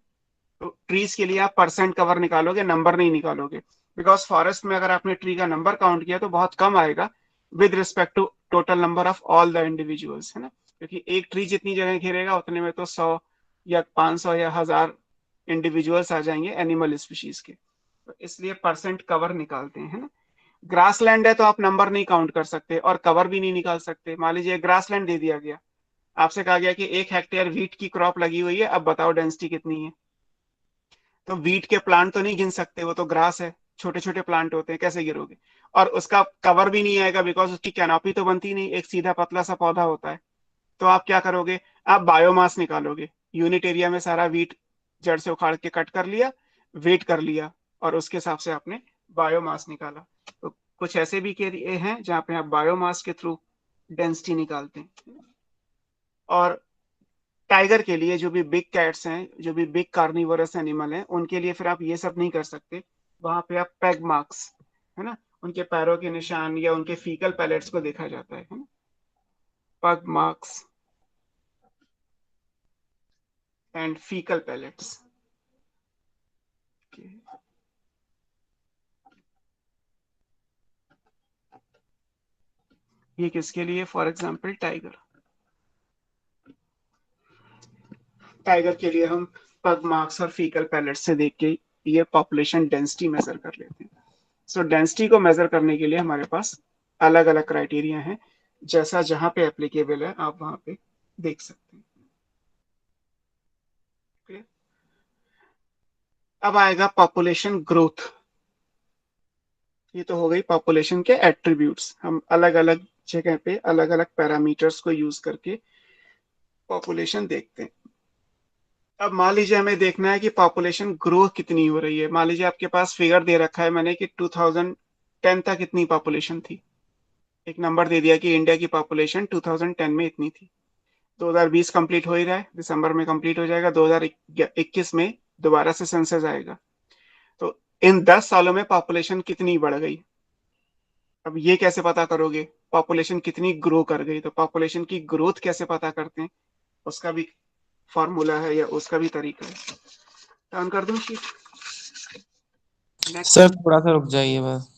तो ट्रीज के लिए आप परसेंट कवर निकालोगे, नंबर नहीं निकालोगे, बिकॉज फॉरेस्ट में अगर आपने ट्री का नंबर काउंट किया तो बहुत कम आएगा with respect to total number of all the individuals, है ना। क्योंकि एक ट्री जितनी जगह घेरेगा उतने में तो 100 या 500 या 1000 इंडिविजुअल्स आ जाएंगे एनिमल स्पीशीज के, तो इसलिए परसेंट कवर निकालते हैं, है ना। ग्रास लैंड है तो आप नंबर नहीं काउंट कर सकते और कवर भी नहीं निकाल सकते। मान लीजिए ग्रास लैंड दे दिया गया, आपसे कहा गया कि 1 हेक्टेयर वीट की क्रॉप लगी हुई है, अब बताओ डेंसिटी कितनी है। तो वीट के प्लांट तो नहीं गिन सकते, वो तो ग्रास है, छोटे छोटे प्लांट होते हैं, कैसे गिरोगे। और उसका कवर भी नहीं आएगा बिकॉज उसकी कैनोपी तो बनती नहीं, एक सीधा पतला सा पौधा होता है। तो आप क्या करोगे, आप बायोमास निकालोगे। यूनिट एरिया में सारा वीट जड़ से उखाड़ के कट कर लिया, वेट कर लिया, और उसके हिसाब से आपने बायोमास निकाला। तो कुछ ऐसे भी एरिया हैं जहाँ पे आप बायोमास के थ्रू डेंसिटी निकालते हैं। और टाइगर के लिए, जो भी बिग कैट्स हैं, जो भी बिग कार्निवोरस एनिमल हैं, उनके लिए फिर आप ये सब नहीं कर सकते। वहां पे आप पैग मार्क्स, है ना, उनके पैरों के निशान या उनके फीकल पैलेट्स को देखा जाता है ना, पग मार्क्स एंड फीकल पैलेट्स। ये किसके लिए, फॉर एग्जाम्पल टाइगर, टाइगर के लिए हम पग मार्क्स और फीकल पैलेट से देख के ये पॉपुलेशन डेंसिटी मेजर कर लेते हैं। सो डेंसिटी को मेजर करने के लिए हमारे पास अलग अलग क्राइटेरिया हैं, जैसा जहां पे एप्लीकेबल है आप वहां पे देख सकते हैं। Clear? अब आएगा पॉपुलेशन ग्रोथ। ये तो हो गई पॉपुलेशन के एट्रीब्यूट्स। हम अलग अलग जगह पे अलग अलग पैरामीटर्स को यूज करके पॉपुलेशन देखते हैं। अब मान लीजिए हमें देखना है कि पॉपुलेशन ग्रोथ कितनी हो रही है। मान लीजिए आपके पास फिगर दे रखा है मैंने कि 2010 तक इतनी पॉपुलेशन थी। एक नंबर दे दिया कि इंडिया की पॉपुलेशन 2010 में इतनी थी। 2020 कंप्लीट हो ही रहा है, दिसंबर में कंप्लीट हो जाएगा, 2021 में दोबारा से सेंसस आएगा। तो इन 10 सालों में पॉपुलेशन कितनी बढ़ गई। अब ये कैसे पता करोगे पॉपुलेशन कितनी ग्रो कर गई। तो पॉपुलेशन की ग्रोथ कैसे पता करते हैं, उसका भी फॉर्मूला है या उसका भी तरीका है। टर्न कर दूं शीट। नेक्स्ट। सर थोड़ा सा रुक जाइए बस।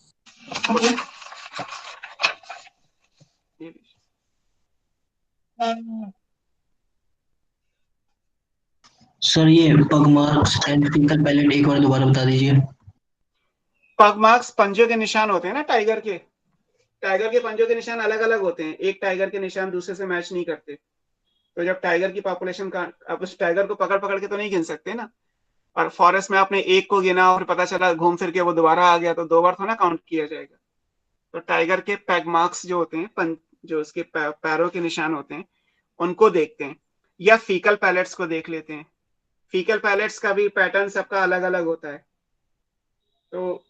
सर ये पग मार्क्स एंड फिंगर पैलेट एक बार दोबारा बता दीजिए। पग मार्क्स पंजों के निशान होते हैं ना टाइगर के। टाइगर के पंजों के निशान अलग अलग होते हैं, एक टाइगर के निशान दूसरे से मैच नहीं करते। तो जब टाइगर की पॉपुलेशन का, आप उस टाइगर को पकड़ पकड़ के तो नहीं गिन सकते ना। और फॉरेस्ट में आपने एक को गिना और पता चला घूम फिर के वो दोबारा आ गया, तो 2 बार थोड़ा काउंट किया जाएगा। तो टाइगर के पैग मार्क्स जो होते हैं, जो उसके पैरों के निशान होते हैं, उनको देखते हैं। या फीकल पैलेट्स को देख लेते हैं। फीकल पैलेट्स का भी पैटर्न सबका अलग अलग होता है। तो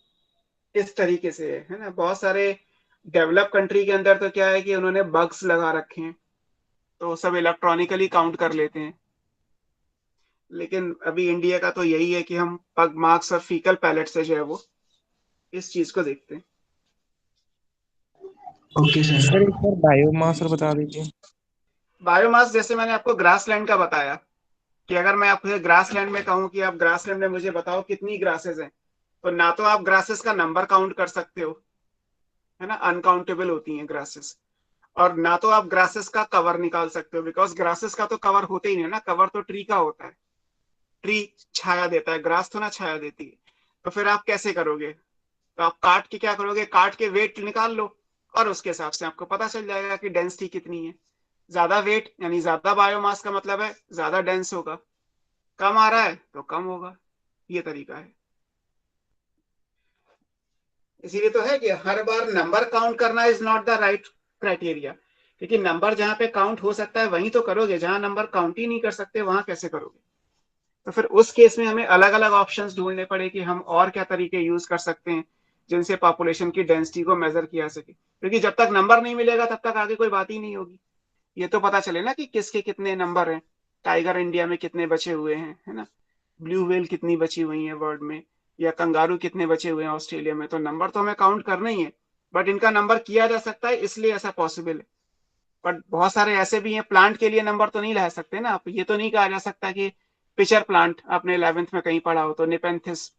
इस तरीके से है ना। बहुत सारे डेवलप कंट्री के अंदर तो क्या है कि उन्होंने बग्स लगा रखे हैं, तो सब इलेक्ट्रॉनिकली काउंट कर लेते हैं। लेकिन अभी इंडिया का तो यही है कि हम पग मार्क्स और फीकल पैलेट से जो है वो इस चीज को देखते हैं। Okay sir. सर एक बार बायोमास और बता दीजिए। बायोमास जैसे मैंने आपको ग्रासलैंड का बताया कि अगर मैं आपको ग्रासलैंड में कहूं कि आप ग्रासलैंड में मुझे बताओ कितनी ग्रासेस हैं, तो ना तो आप ग्रासेस का नंबर काउंट कर सकते हो, है ना, अनकाउंटेबल होती हैं ग्रासेस। और ना तो आप ग्रासेस का कवर निकाल सकते हो, बिकॉज ग्रासेस का तो कवर होते ही नहीं ना, कवर तो ट्री का होता है। ट्री छाया देता है, ग्रास तो ना छाया देती है। तो फिर आप कैसे करोगे। तो आप काट के क्या करोगे, काट के वेट निकाल लो और उसके हिसाब से आपको पता चल जाएगा कि डेंसिटी कितनी है। ज्यादा वेट यानी ज्यादा बायोमास का मतलब है ज्यादा डेंस होगा, कम आ रहा है तो कम होगा। ये तरीका है। इसीलिए तो है कि हर बार नंबर काउंट करना is not the right criteria. क्योंकि नंबर जहां पे काउंट हो सकता है वहीं तो करोगे, जहां नंबर काउंट ही नहीं कर सकते वहां कैसे करोगे। तो फिर उस केस में हमें अलग अलग ऑप्शंस ढूंढने पड़े कि हम और क्या तरीके यूज कर सकते हैं जिनसे पॉपुलेशन की डेंसिटी को मेजर किया सके। क्योंकि जब तक नंबर नहीं मिलेगा तब तक आगे कोई बात ही नहीं होगी। ये तो पता चले ना कि किसके कितने नंबर हैं, टाइगर इंडिया में कितने बचे हुए हैं, है ना, ब्लू व्हेल कितनी बची हुई है वर्ल्ड में, या कंगारू कितने बचे हुए हैं ऑस्ट्रेलिया में। तो नंबर तो हमें काउंट करना ही है, बट इनका नंबर किया जा सकता है इसलिए ऐसा पॉसिबल है। बट बहुत सारे ऐसे भी हैं, प्लांट के लिए नंबर तो नहीं ला सकते ना आप। ये तो नहीं कहा जा सकता कि पिचर प्लांट आपने 11th में कहीं पढ़ा हो तो निपेंथिस,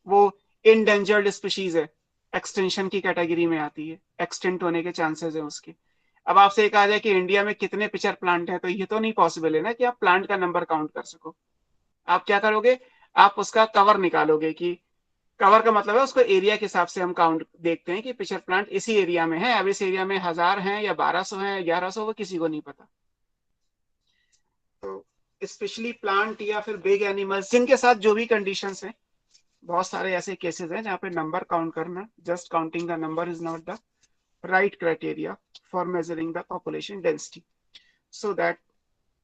वो इंडेंजर्ड स्पीशीज है, एक्सटेंशन की कैटेगरी में आती है, एक्सटेंट होने के चांसेस है उसके। अब आपसे कहा जाए कि इंडिया में कितने पिचर प्लांट हैं, तो ये तो नहीं पॉसिबल है ना कि आप प्लांट का नंबर काउंट कर सको। आप क्या करोगे, आप उसका कवर निकालोगे कि कवर का मतलब है उसको एरिया के हिसाब से हम काउंट देखते हैं कि पिचर प्लांट इसी एरिया में है। अब इस एरिया में 1000 हैं या 1200 हैं 1100, वो किसी को नहीं पता। तो स्पेशली प्लांट या फिर बिग एनिमल्स जिनके साथ जो भी कंडीशंस हैं, बहुत सारे ऐसे केसेस हैं जहाँ पे नंबर काउंट करना, just counting the number is not the right criteria for measuring the population density. So that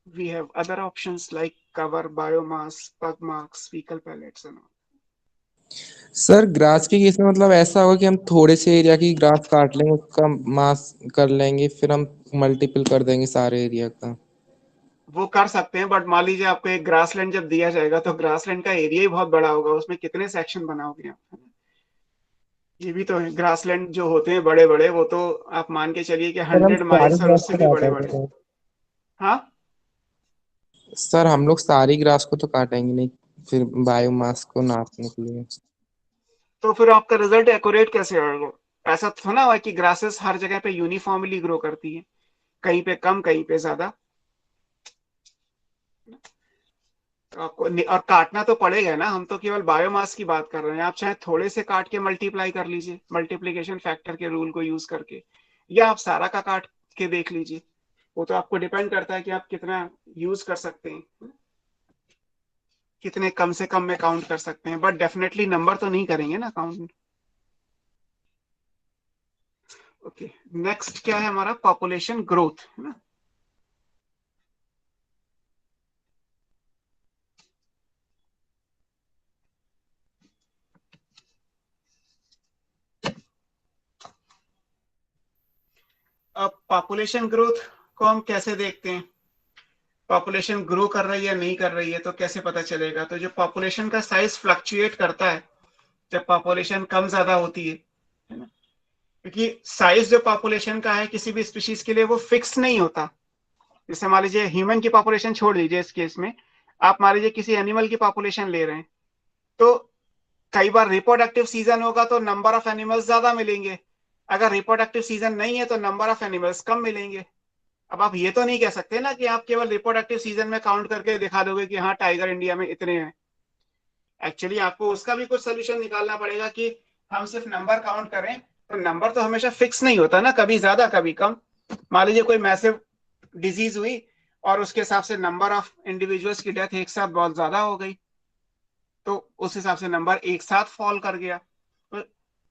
we have other options like cover, biomass, pug marks, fecal pellets and all. Sir grass के case में मतलब ऐसा होगा कि हम थोड़े से area की ग्रास काट लेंगे, उसका मास कर लेंगे, फिर हम मल्टीपल कर देंगे सारे एरिया का। वो कर सकते हैं, बट मान लीजिए आपको एक ग्रासलैंड जब दिया जाएगा तो ग्रासलैंड का एरिया ही बहुत बड़ा होगा, उसमें कितने सेक्शन बनाओगे आप। ये भी तो है, ग्रासलैंड जो होते हैं बड़े बड़े, वो तो आप मान के चलिए कि सर हम 100 सारी माइल्स और ग्रास उससे को भी बड़े काटेंगे बड़े। तो हाँ, सर हम लोग सारी ग्रास को तो काटेंगे नहीं, फिर बायोमास को नापने के लिए। तो फिर आपका रिजल्ट एक्यूरेट कैसे आएगा। ऐसा तो ना हुआ कि ग्रासेस हर जगह पे यूनिफॉर्मली ग्रो करती है, कहीं पे कम कहीं पे ज्यादा। तो आपको और काटना तो पड़ेगा ना, हम तो केवल बायोमास की बात कर रहे हैं। आप चाहे थोड़े से काट के मल्टीप्लाई कर लीजिए मल्टीप्लीकेशन फैक्टर के रूल को यूज करके, या आप सारा का काट के देख लीजिए। वो तो आपको डिपेंड करता है कि आप कितना यूज कर सकते हैं, कितने कम से कम में काउंट कर सकते हैं, बट डेफिनेटली नंबर तो नहीं करेंगे ना काउंट। ओके, नेक्स्ट क्या है हमारा, पॉपुलेशन ग्रोथ, है ना। अब पॉपुलेशन ग्रोथ को हम कैसे देखते हैं, पॉपुलेशन ग्रो कर रही है नहीं कर रही है तो कैसे पता चलेगा। तो जो पॉपुलेशन का साइज फ्लक्चुएट करता है जब पॉपुलेशन कम ज्यादा होती है ना, क्योंकि साइज जो पॉपुलेशन का है किसी भी स्पीशीज के लिए वो फिक्स नहीं होता। जैसे मान लीजिए ह्यूमन की पॉपुलेशन छोड़ दीजिए इस केस में, आप मान लीजिए किसी एनिमल की पॉपुलेशन ले रहे हैं, तो कई बार रिप्रोडक्टिव सीजन होगा तो नंबर ऑफ एनिमल्स ज्यादा मिलेंगे, अगर रिप्रोडक्टिव सीजन नहीं है तो नंबर ऑफ एनिमल्स कम मिलेंगे। अब आप ये तो नहीं कह सकते ना कि आप केवल रिप्रोडक्टिव सीजन में काउंट करके दिखा दोगे कि हाँ टाइगर इंडिया में इतने हैं। एक्चुअली आपको उसका भी कुछ सोल्यूशन निकालना पड़ेगा कि हम सिर्फ नंबर काउंट करें तो नंबर तो हमेशा फिक्स नहीं होता ना, कभी ज्यादा कभी कम। मान लीजिए कोई मैसिव डिजीज हुई और उसके हिसाब से नंबर ऑफ इंडिविजुअल्स की डेथ एक साथ बहुत ज्यादा हो गई, तो उस हिसाब से नंबर एक साथ फॉल कर गया। तो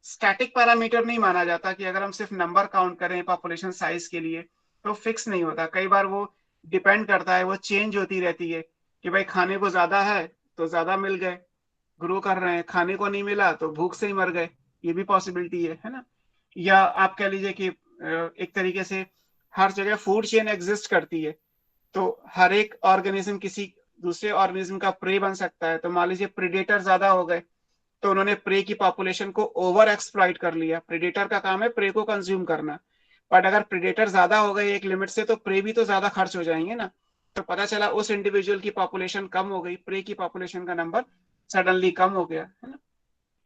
स्टैटिक पैरामीटर नहीं माना जाता कि अगर हम सिर्फ नंबर काउंट करें पॉपुलेशन साइज के लिए तो फिक्स नहीं होता, कई बार वो डिपेंड करता है, वो चेंज होती रहती है कि भाई खाने को ज्यादा है तो ज्यादा मिल गए, ग्रो कर रहे हैं, खाने को नहीं मिला तो भूख से ही मर गए, ये भी पॉसिबिलिटी है ना। या आप कह लीजिए कि एक तरीके से हर जगह फूड चेन एग्जिस्ट करती है, तो हर एक ऑर्गेनिज्म किसी दूसरे ऑर्गेनिज्म का प्रे बन सकता है। तो मान लीजिए प्रेडेटर ज्यादा हो गए तो उन्होंने प्रे की पॉपुलेशन को ओवर एक्सप्लॉइट कर लिया, प्रेडेटर का काम है प्रे को कंज्यूम करना, बट अगर प्रेडेटर ज्यादा हो गए एक लिमिट से तो प्रे भी तो ज्यादा खर्च हो जाएंगे ना। तो पता चला उस इंडिविजुअल की पॉपुलेशन कम हो गई, प्रे की पॉपुलेशन का नंबर सडनली कम हो गया, है ना।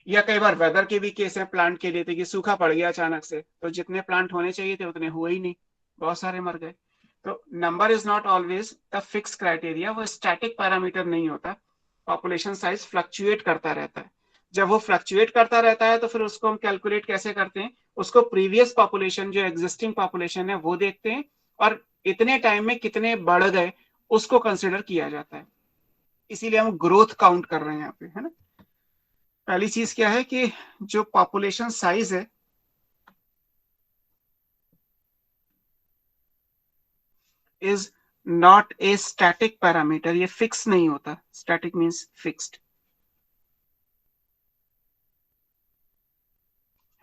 या कई बार वेदर के भी केस है प्लांट के लिए थे कि सूखा पड़ गया अचानक से, तो जितने प्लांट होने चाहिए थे उतने हुए ही नहीं, बहुत सारे मर गए। तो number is not always the fix criteria, वो स्टैटिक पैरामीटर नहीं होता, पॉपुलेशन साइज फ्लक्चुएट करता रहता है। जब वो फ्लक्चुएट करता रहता है तो फिर उसको हम कैलकुलेट कैसे करते हैं, उसको प्रीवियस पॉपुलेशन जो एग्जिस्टिंग पॉपुलेशन है वो देखते हैं और इतने टाइम में कितने बढ़ गए उसको कंसिडर किया जाता है। इसीलिए हम ग्रोथ काउंट कर रहे हैं यहाँ पे, है ना। पहली चीज क्या है कि जो पॉपुलेशन साइज है is not a static parameter, ये फिक्स नहीं होता, स्टैटिक मींस फिक्स्ड,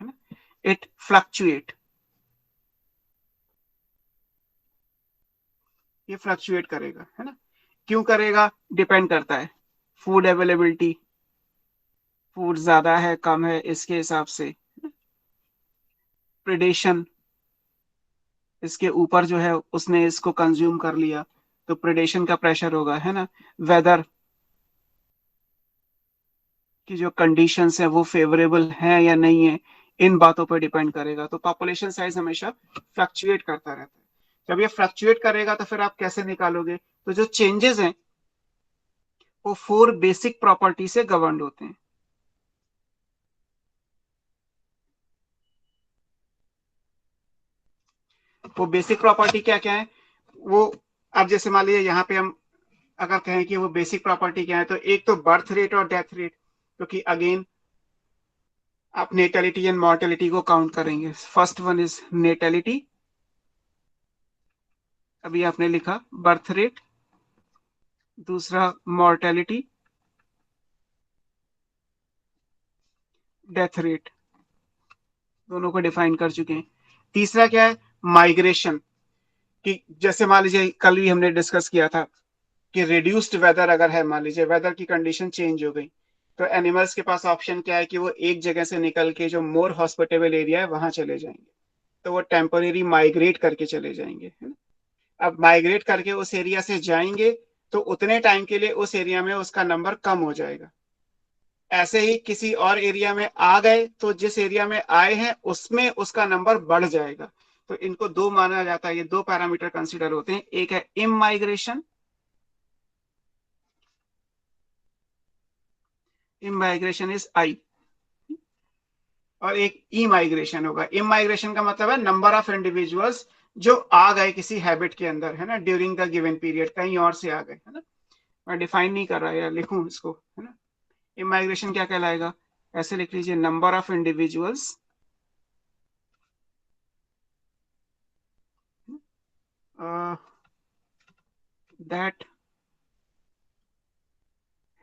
है ना। इट फ्लक्चुएट, ये फ्लक्चुएट करेगा, है ना। क्यों करेगा, डिपेंड करता है फूड अवेलेबिलिटी, फूड ज्यादा है कम है इसके हिसाब से, प्रेडेशन, इसके ऊपर जो है उसने इसको कंज्यूम कर लिया तो प्रेडेशन का प्रेशर होगा, है ना। वेदर की जो कंडीशंस है वो फेवरेबल है या नहीं है, इन बातों पर डिपेंड करेगा। तो पॉपुलेशन साइज हमेशा फ्लक्चुएट करता रहता है। जब ये फ्लक्चुएट करेगा तो फिर आप कैसे निकालोगे, तो जो चेंजेस हैं वो 4 बेसिक प्रॉपर्टी से गवर्न होते हैं। वो बेसिक प्रॉपर्टी क्या क्या है, वो अब जैसे मान लीजिए यहाँ पे हम अगर कहें कि वो बेसिक प्रॉपर्टी क्या है, तो एक तो बर्थ रेट और डेथ रेट, क्योंकि अगेन आप नेटेलिटी एंड मॉर्टेलिटी को काउंट करेंगे। फर्स्ट वन इज नेटेलिटी, अभी आपने लिखा बर्थ रेट, दूसरा मॉर्टेलिटी, डेथ रेट, दोनों को डिफाइन कर चुके हैं। तीसरा क्या है, माइग्रेशन, कि जैसे मान लीजिए कल भी हमने डिस्कस किया था कि रिड्यूस्ड वेदर अगर है, मान लीजिए वेदर की कंडीशन चेंज हो गई, तो एनिमल्स के पास ऑप्शन क्या है कि वो एक जगह से निकल के जो मोर हॉस्पिटेबल एरिया है वहां चले जाएंगे, तो वो टेम्पोरेरी माइग्रेट करके चले जाएंगे, है ना। अब माइग्रेट करके उस एरिया से जाएंगे तो उतने टाइम के लिए उस एरिया में उसका नंबर कम हो जाएगा। ऐसे ही किसी और एरिया में आ गए तो जिस एरिया में आए हैं उसमें उसका नंबर बढ़ जाएगा। तो इनको दो माना जाता है, ये दो पैरामीटर कंसीडर होते हैं, एक है इमाइग्रेशन, इमाइग्रेशन इज आई, और एक ई माइग्रेशन होगा। इमाइग्रेशन का मतलब है नंबर ऑफ इंडिविजुअल्स जो आ गए किसी हैबिट के अंदर, है ना, ड्यूरिंग द गिवन पीरियड, कहीं और से आ गए, है ना। मैं डिफाइन नहीं कर रहा यार, लिखूं इसको, है ना। इमाइग्रेशन क्या कहलाएगा, ऐसे लिख लीजिए, number of individuals that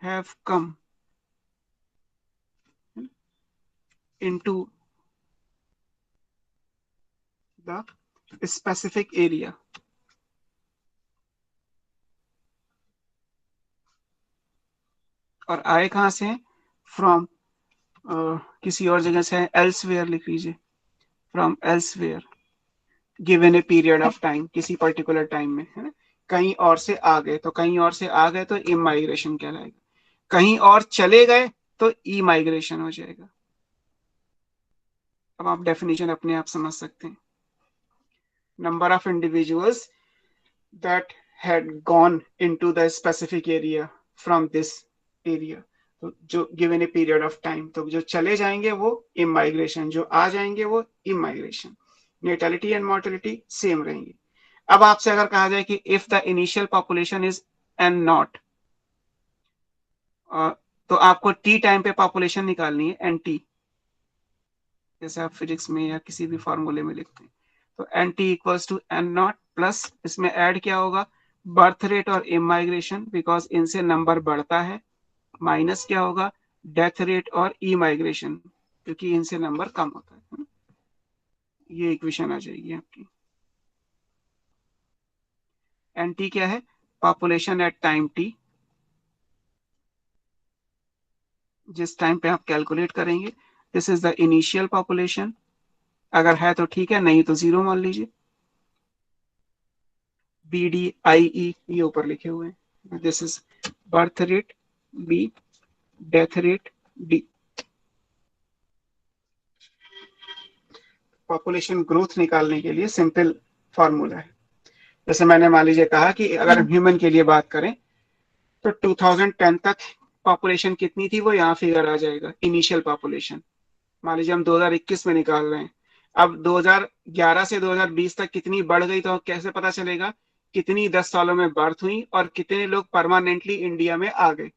have come into the specific area। और आए कहां से हैं, फ्रॉम किसी और जगह से है, एल्सवेयर लिख लीजिए, from elsewhere given a period of time, किसी पर्टिकुलर टाइम में, है ना। कहीं और से आ गए, तो कहीं और से आ गए तो इमाइग्रेशन कहलाएगा, कहीं और चले गए तो ई माइग्रेशन हो जाएगा। अब आप डेफिनेशन अपने आप समझ सकते हैं। Number of individuals that had gone into the specific area from this area, तो जो given a period of time, तो जो चले जाएंगे वो इमाइग्रेशन, जो आ जाएंगे वो immigration. Natality and mortality same रहेंगी। अब आपसे अगर कहा जाए कि if the initial population is an not, तो आपको टी टाइम पे पॉपुलेशन निकालनी है, एन टी, जैसे आप फिजिक्स में या किसी भी फॉर्मूले में लिखते हैं, तो N T equals to N not plus इसमें ऐड क्या होगा, बर्थ रेट और इमाइग्रेशन, बिकॉज इनसे नंबर बढ़ता है, माइनस क्या होगा, डेथ रेट और ई माइग्रेशन, क्योंकि इनसे नंबर कम होता है। ये इक्वेशन आ जाएगी आपकी। एन टी क्या है, पॉपुलेशन एट टाइम टी, जिस टाइम पे आप कैलकुलेट करेंगे, this is the initial population, अगर है तो ठीक है, नहीं तो जीरो मान लीजिए। बी डी आई ई ये ऊपर लिखे हुए हैं, this is birth rate, B death rate, D. Population growth निकालने के लिए सिंपल फॉर्मूला है। जैसे मैंने मान लीजिए कहा कि अगर हम ह्यूमन के लिए बात करें तो 2010 तक पॉपुलेशन कितनी थी, वो यहाँ फिगर आ जाएगा, इनिशियल पॉपुलेशन। मान लीजिए हम 2021 में निकाल रहे हैं, अब 2011 से 2020 तक कितनी बढ़ गई, तो कैसे पता चलेगा, कितनी 10 सालों में बर्थ हुई और कितने लोग परमानेंटली इंडिया में आ गए।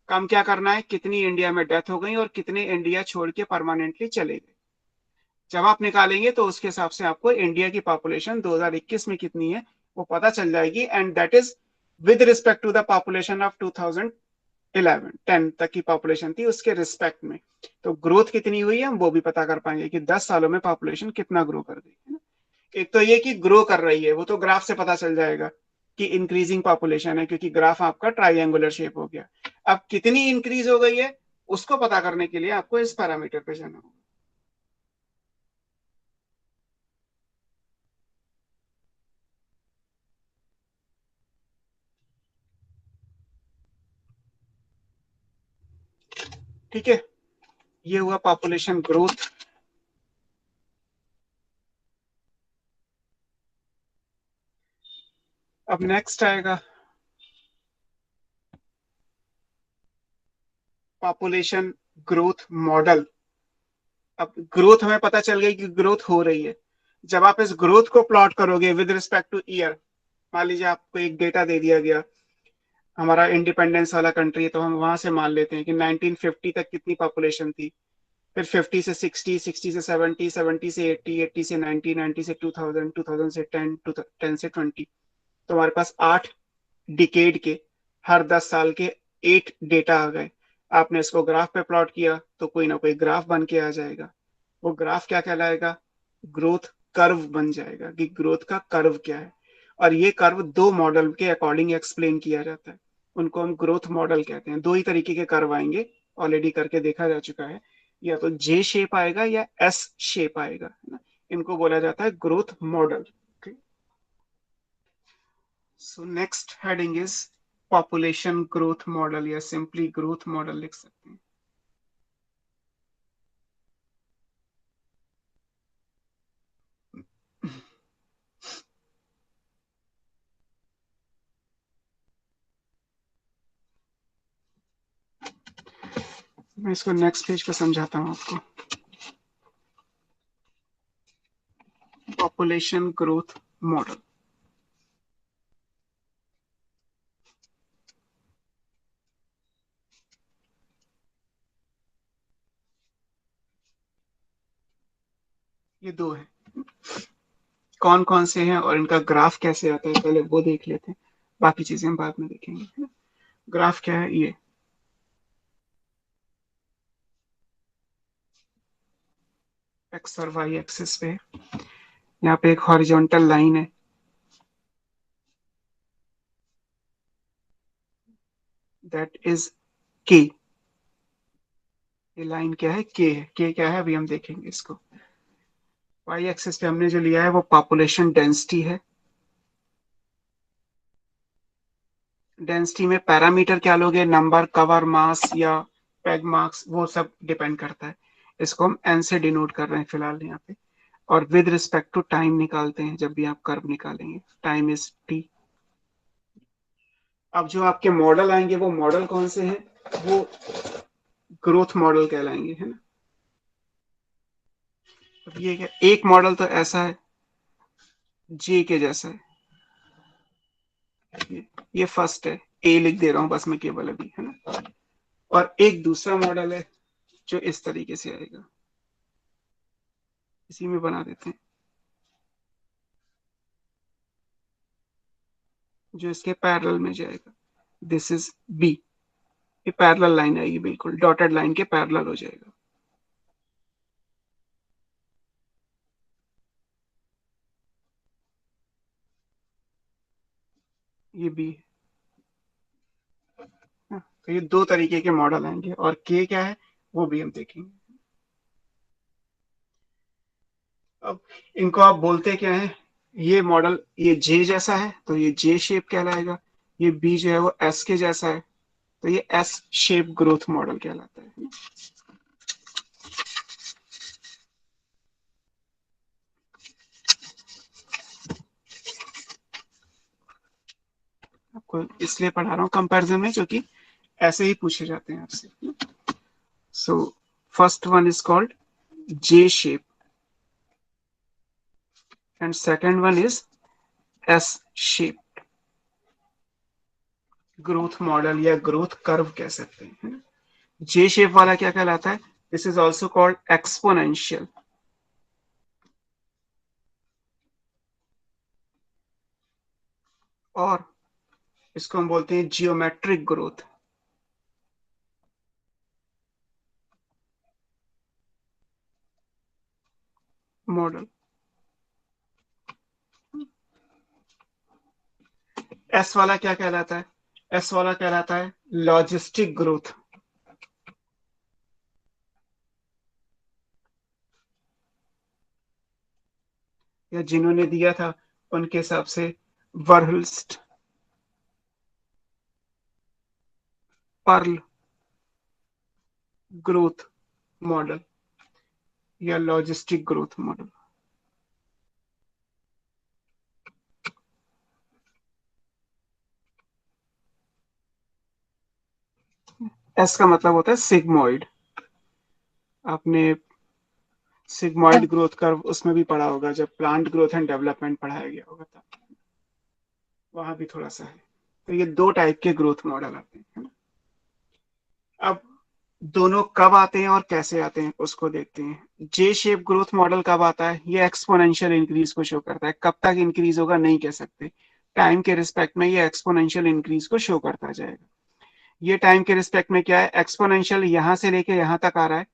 कम क्या करना है, कितनी इंडिया में डेथ हो गई और कितने इंडिया छोड़ के परमानेंटली चले गए। जब आप निकालेंगे तो उसके हिसाब से आपको इंडिया की पॉपुलेशन 2021 में कितनी है वो पता चल जाएगी, and that is with respect to the population of 2011, 10 तक की पॉपुलेशन थी उसके रिस्पेक्ट में। तो ग्रोथ कितनी हुई है हम वो भी पता कर पाएंगे कि 10 सालों में पॉपुलेशन कितना ग्रो कर गई, है ना। एक तो ये कि ग्रो कर रही है, वो तो ग्राफ से पता चल जाएगा कि इंक्रीजिंग पॉपुलेशन है, क्योंकि ग्राफ आपका ट्राइंगुलर शेप हो गया। अब कितनी इंक्रीज हो गई है उसको पता करने के लिए आपको इस पैरामीटर पे जाना होगा। ठीक है, ये हुआ पॉपुलेशन ग्रोथ। अब नेक्स्ट आएगा पॉपुलेशन ग्रोथ मॉडल। अब ग्रोथ हमें पता चल गई कि ग्रोथ हो रही है। जब आप इस ग्रोथ को प्लॉट करोगे विद रिस्पेक्ट टू ईयर, मान लीजिए आपको एक डेटा दे दिया गया, हमारा इंडिपेंडेंस वाला कंट्री है तो हम वहां से मान लेते हैं कि 1950 तक कितनी पॉपुलेशन थी, फिर 50 से 60, 60 से 70, 70 से 80, 80 से 90, 90 से 2000, 2000 से 10, 10 से 20। तो हमारे पास 8 डिकेड के, हर 10 साल के 8 डेटा आ गए। आपने इसको ग्राफ पे प्लॉट किया तो कोई ना कोई ग्राफ बन के आ जाएगा। वो ग्राफ क्या कहलाएगा, ग्रोथ कर्व बन जाएगा, कि ग्रोथ का कर्व क्या है। और ये कर्व दो मॉडल के अकॉर्डिंग एक्सप्लेन किया जाता है, उनको हम ग्रोथ मॉडल कहते हैं। दो ही तरीके के कर्व आएंगे, ऑलरेडी करके देखा जा चुका है, या तो जे शेप आएगा या एस शेप आएगा, है ना। इनको बोला जाता है growth model. So next heading is population growth model, या सिंपली ग्रोथ मॉडल लिख सकते हैं। मैं इसको नेक्स्ट पेज पे समझाता हूँ आपको। Population growth model. ये दो है, कौन कौन से हैं और इनका ग्राफ कैसे आता है पहले वो देख लेते हैं, बाकी चीजें हम बाद में देखेंगे। ग्राफ क्या है, ये एक्स और वाई एक्सिस पे यहाँ पे एक हॉरिजॉन्टल लाइन है, दैट इज के। ये लाइन क्या है, के है। के क्या है अभी हम देखेंगे इसको। वाई एक्सिस पे हमने जो लिया है वो पॉपुलेशन डेंसिटी है। डेंसिटी में पैरामीटर क्या लोगे, नंबर, कवर, मास या पेग मार्क्स, वो सब डिपेंड करता है। इसको हम एन से डिनोट कर रहे हैं फिलहाल यहाँ पे। और विद रिस्पेक्ट टू टाइम निकालते हैं जब भी आप कर्व निकालेंगे, टाइम इज टी। अब जो आपके मॉडल आएंगे वो मॉडल कौन से हैं, वो ग्रोथ मॉडल कहलाएंगे, है ना। अब ये क्या, एक मॉडल तो ऐसा है जे के जैसा है, ये फर्स्ट है, ए लिख दे रहा हूं बस मैं केवल अभी, है ना। और एक दूसरा मॉडल है जो इस तरीके से आएगा, इसी में बना देते हैं, जो इसके पैरेलल में जाएगा। दिस इज बी, ये पैरेलल लाइन आएगी, बिल्कुल डॉटेड लाइन के पैरेलल हो जाएगा। ये बी है। तो ये दो तरीके के मॉडल आएंगे, और के क्या है वो भी हम देखेंगे। अब इनको आप बोलते क्या है, ये मॉडल ये जे जैसा है तो ये जे शेप कहलाएगा, ये बी जो है वो एस के जैसा है तो ये एस शेप ग्रोथ मॉडल कहलाता है। आपको इसलिए पढ़ा रहा हूँ कंपैरिजन में, जो कि ऐसे ही पूछे जाते हैं आपसे। So first one is called J shape and second one is S shape growth model या ग्रोथ कर्व कह सकते हैं। जे शेप वाला क्या कहलाता है, this is also called exponential, और इसको हम बोलते हैं जियोमेट्रिक ग्रोथ मॉडल। एस वाला क्या कहलाता है, एस वाला कहलाता है लॉजिस्टिक ग्रोथ, या जिन्होंने दिया था उनके हिसाब से वर्हल्स्ट पर्ल ग्रोथ मॉडल या लॉजिस्टिक ग्रोथ मॉडल। एस का मतलब होता है सिग्मोइड, आपने सिग्मोइड ग्रोथ कर्व उसमें भी पढ़ा होगा जब प्लांट ग्रोथ एंड डेवलपमेंट पढ़ाया गया होगा तब, वहां भी थोड़ा सा है। तो ये दो टाइप के ग्रोथ मॉडल आते हैं, है ना। अब दोनों कब आते हैं और कैसे आते हैं उसको देखते हैं। जे शेप ग्रोथ मॉडल कब आता है, ये एक्सपोनेंशियल इंक्रीज को शो करता है, कब तक इंक्रीज होगा नहीं कह सकते, टाइम के रिस्पेक्ट में ये एक्सपोनेंशियल इंक्रीज को शो करता जाएगा। ये टाइम के रिस्पेक्ट में क्या है, एक्सपोनेंशियल यहां से लेके यहां तक आ रहा है,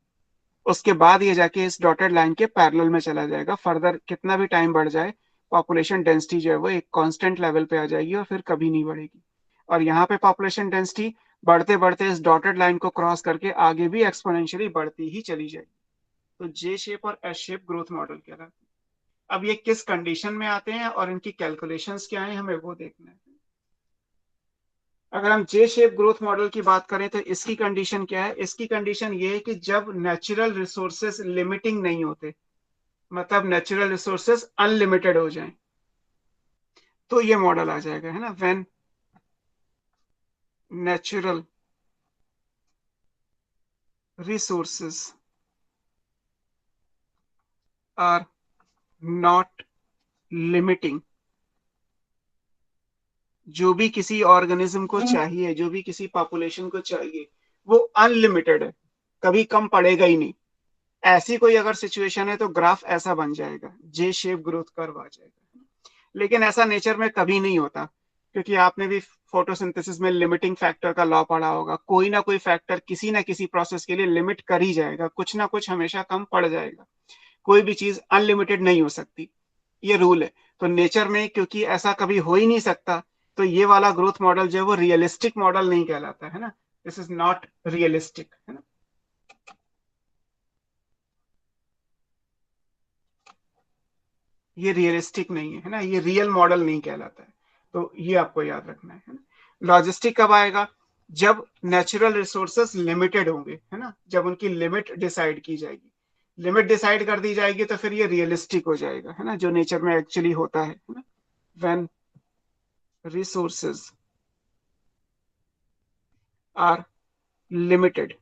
उसके बाद ये जाके इस डॉटेड लाइन के पैरेलल में चला जाएगा। फर्दर कितना भी टाइम बढ़ जाए पॉपुलेशन डेंसिटी जो है वो एक कांस्टेंट लेवल पे आ जाएगी और फिर कभी नहीं बढ़ेगी। और यहाँ पे पॉपुलेशन डेंसिटी बढ़ते बढ़ते इस डॉटेड लाइन को क्रॉस करके आगे भी एक्सपोनेंशियली बढ़ती ही चली जाएगी। तो जे शेप और एस शेप ग्रोथ मॉडल कहलाता है। अब ये किस कंडीशन में आते हैं और इनकी कैलकुलेशंस क्या है हमें वो देखना है। अगर हम जे शेप ग्रोथ मॉडल की बात करें तो इसकी कंडीशन क्या है, इसकी कंडीशन ये है कि जब नेचुरल रिसोर्सेस लिमिटिंग नहीं होते, मतलब नेचुरल रिसोर्सेस अनलिमिटेड हो जाएं, तो ये मॉडल आ जाएगा, है ना। When natural resources are not limiting. जो भी किसी ऑर्गेनिज्म को चाहिए, जो भी किसी पॉपुलेशन को चाहिए, वो अनलिमिटेड है, कभी कम पड़ेगा ही नहीं। ऐसी कोई अगर सिचुएशन है तो ग्राफ ऐसा बन जाएगा, जे शेप ग्रोथ कर्व आ जाएगा। लेकिन ऐसा नेचर में कभी नहीं होता, क्योंकि आपने भी फोटोसिंथेसिस में लिमिटिंग फैक्टर का लॉ पढ़ा होगा। कोई ना कोई फैक्टर किसी ना किसी प्रोसेस के लिए लिमिट कर ही जाएगा, कुछ ना कुछ हमेशा कम पड़ जाएगा। कोई भी चीज अनलिमिटेड नहीं हो सकती, ये रूल है। तो नेचर में क्योंकि ऐसा कभी हो ही नहीं सकता, तो ये वाला ग्रोथ मॉडल जो है वो रियलिस्टिक मॉडल नहीं कहलाता है ना। दिस इज नॉट रियलिस्टिक, है ना। ये रियलिस्टिक नहीं है ना, ये रियल मॉडल नहीं कहलाता है। तो ये आपको याद रखना है ना। लॉजिस्टिक कब आएगा? जब नेचुरल रिसोर्सेस लिमिटेड होंगे, है ना, जब उनकी लिमिट डिसाइड की जाएगी। लिमिट डिसाइड कर दी जाएगी तो फिर ये रियलिस्टिक हो जाएगा, है ना, जो नेचर में एक्चुअली होता है ना। व्हेन रिसोर्सेस आर लिमिटेड,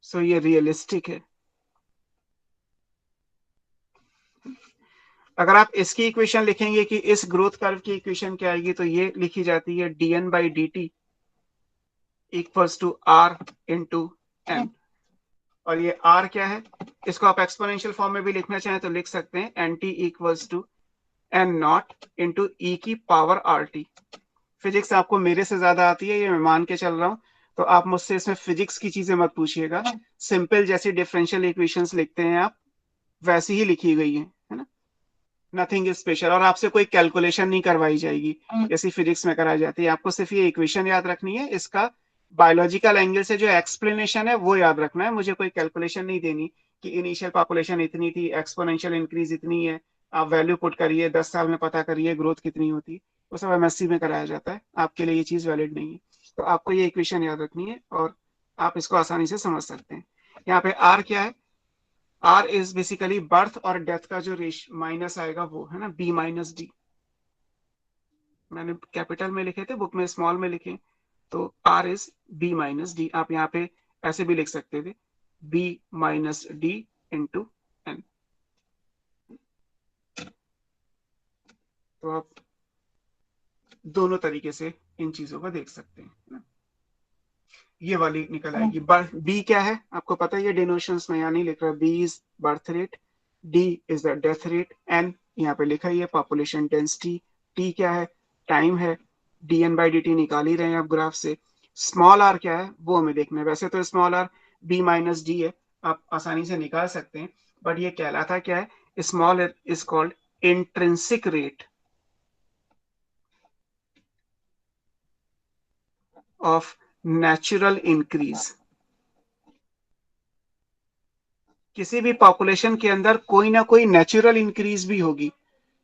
सो ये रियलिस्टिक है। अगर आप इसकी इक्वेशन लिखेंगे कि इस ग्रोथ कर्व की इक्वेशन क्या आएगी, तो ये लिखी जाती है dn/dt equals to r into n। और ये r क्या है, इसको आप एक्सपोनेंशियल फॉर्म में भी लिखना चाहें तो लिख सकते हैं, nt equals to n not into e की पावर rt। फिजिक्स आपको मेरे से ज्यादा आती है, ये मैं मान के चल रहा हूँ, तो आप मुझसे इसमें फिजिक्स की चीजें मत पूछिएगा। सिंपल जैसी डिफरेंशियल इक्वेशंस लिखते हैं आप, वैसी ही लिखी गई है ना। Nothing is special. और आपसे कोई कैलकुलेशन नहीं करवाई जाएगी जैसी फिजिक्स में कराई जाती है। आपको सिर्फ ये इक्वेशन याद रखनी है, इसका बायोलॉजिकल एंगल से जो एक्सप्लेनेशन है वो याद रखना है। मुझे कोई कैलकुलेशन नहीं देनी कि इनिशियल पॉपुलेशन इतनी थी, एक्सपोनेंशियल इंक्रीज इतनी है, आप वैल्यू पुट करिए, 10 साल में पता करिए ग्रोथ कितनी होती, वो सब एमएससी में कराया जाता है। आपके लिए ये चीज वैलिड नहीं है। तो आपको ये इक्वेशन याद रखनी है और आप इसको आसानी से समझ सकते हैं। यहाँ पे आर क्या है? आर इज बेसिकली बर्थ और डेथ का जो माइनस आएगा वो, है ना, बी माइनस डी। मैंने कैपिटल में लिखे थे, बुक में स्मॉल में लिखे, तो R is B minus D. आप यहाँ पे ऐसे भी लिख सकते थे, B minus D into N. तो आप दोनों तरीके से इन चीजों को देख सकते हैं ना। ये वाली निकल आएगी। बी क्या है आपको पता है, ये डिनोशंस में यहाँ नहीं लिख रहा। B is birth rate, D is the death rate, N यहाँ पे लिखा ही है पॉपुलेशन डेंसिटी, टी क्या है, टाइम है, dn/dt निकाल ही रहे हैं आप ग्राफ से। स्मॉल आर क्या है वो हमें देखना है। वैसे तो small R B minus D है, आप आसानी से निकाल सकते हैं, बट ये कहलाता क्या है? Small is called intrinsic rate of natural increase. किसी भी पॉपुलेशन के अंदर कोई ना कोई नेचुरल इंक्रीज भी होगी,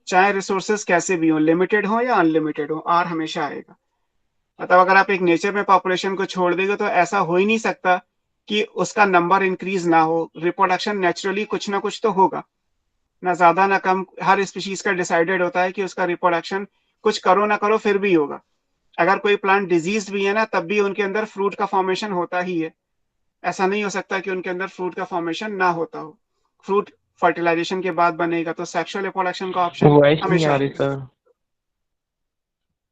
चाहे रिसोर्सेस कैसे भी हो, लिमिटेड हो या अनलिमिटेड हो, आर हमेशा आएगा। मतलब अगर आप एक नेचर में पॉपुलेशन को छोड़ देंगे तो ऐसा हो ही नहीं सकता कि उसका नंबर इंक्रीज ना हो। रिप्रोडक्शन नेचुरली कुछ ना कुछ तो होगा, ना ज्यादा ना कम। हर स्पीशीज का डिसाइडेड होता है कि उसका रिप्रोडक्शन कुछ करो ना करो फिर भी होगा। अगर कोई प्लांट डिजीज भी है ना, तब भी उनके अंदर फ्रूट का फॉर्मेशन होता ही है। ऐसा नहीं हो सकता कि उनके अंदर फ्रूट का फॉर्मेशन ना होता हो। फ्रूट फर्टिलाइजेशन के बाद बनेगा, तो सेक्सुअल रिप्रोडक्शन का ऑप्शन वॉइस नहीं हमेशा आ रही रहेगा। सर।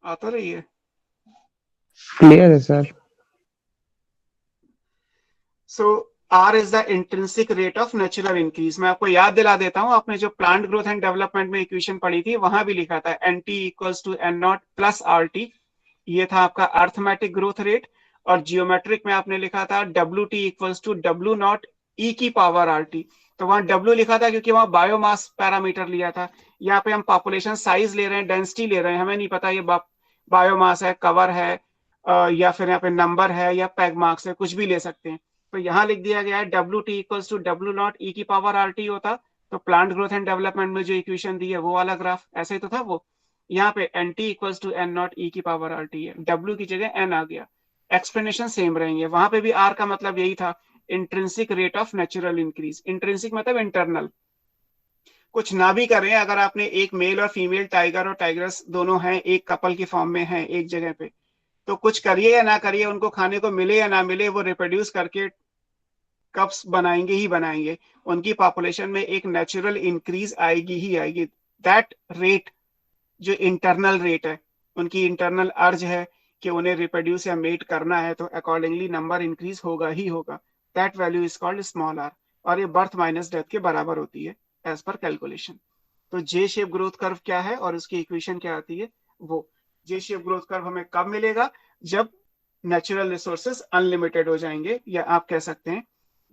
आ तो रही है। क्लियर है sir. So R is the intrinsic rate of natural increase. मैं आपको याद दिला देता हूं, आपने जो प्लांट ग्रोथ एंड डेवलपमेंट में इक्वेशन पढ़ी थी वहां भी लिखा था N T equals to N not plus R T. ये था आपका अर्थमेटिक ग्रोथ रेट। और जियोमेट्रिक में आपने लिखा था W T equals to W not E की पावर आर टी। तो वहां डब्ल्यू लिखा था क्योंकि वहां बायोमास पैरामीटर लिया था। यहाँ पे हम पॉपुलेशन साइज ले रहे हैं, डेंसिटी ले रहे हैं, हमें नहीं पता ये बायोमास है, कवर है, या फिर यहाँ पे नंबर है या पैग मार्क्स है, कुछ भी ले सकते हैं। तो यहाँ लिख दिया गया है W T equals to W not E की पावर आर टी होता। तो प्लांट ग्रोथ एंड डेवलपमेंट में जो इक्वेशन दी है वो वाला ग्राफ ऐसे ही तो था वो। यहाँ पे N T equals to N not E की पावर आर टी है, डब्ल्यू की जगह एन आ गया। एक्सप्लेनेशन सेम रहेंगे, वहां पे भी आर का मतलब यही था, intrinsic rate of natural increase. Intrinsic मतलब इंटरनल, कुछ ना भी करें, अगर आपने एक मेल और फीमेल टाइगर और टाइग्रेस दोनों हैं, एक कपल की फॉर्म में हैं एक जगह पे, तो कुछ करिए या ना करिए, उनको खाने को मिले या ना मिले, वो रिप्रोड्यूस करके कब्स बनाएंगे ही बनाएंगे, उनकी पॉपुलेशन में एक नेचुरल इंक्रीज आएगी ही आएगी। दैट रेट जो इंटरनल रेट है, उनकी इंटरनल अर्ज है कि उन्हें रिप्रोड्यूस या मेट करना है, तो अकॉर्डिंगली नंबर इंक्रीज होगा ही होगा। That value is called small R, और ये बर्थ माइनस डेथ के बराबर होती है एज पर कैलकुलेशन। तो जे शेप ग्रोथ कर्व क्या है और उसकी इक्वेशन क्या आती है, वो जे शेप ग्रोथ कर्व हमें कब मिलेगा, जब नेचुरल रिसोर्सेस अनलिमिटेड हो जाएंगे, या आप कह सकते हैं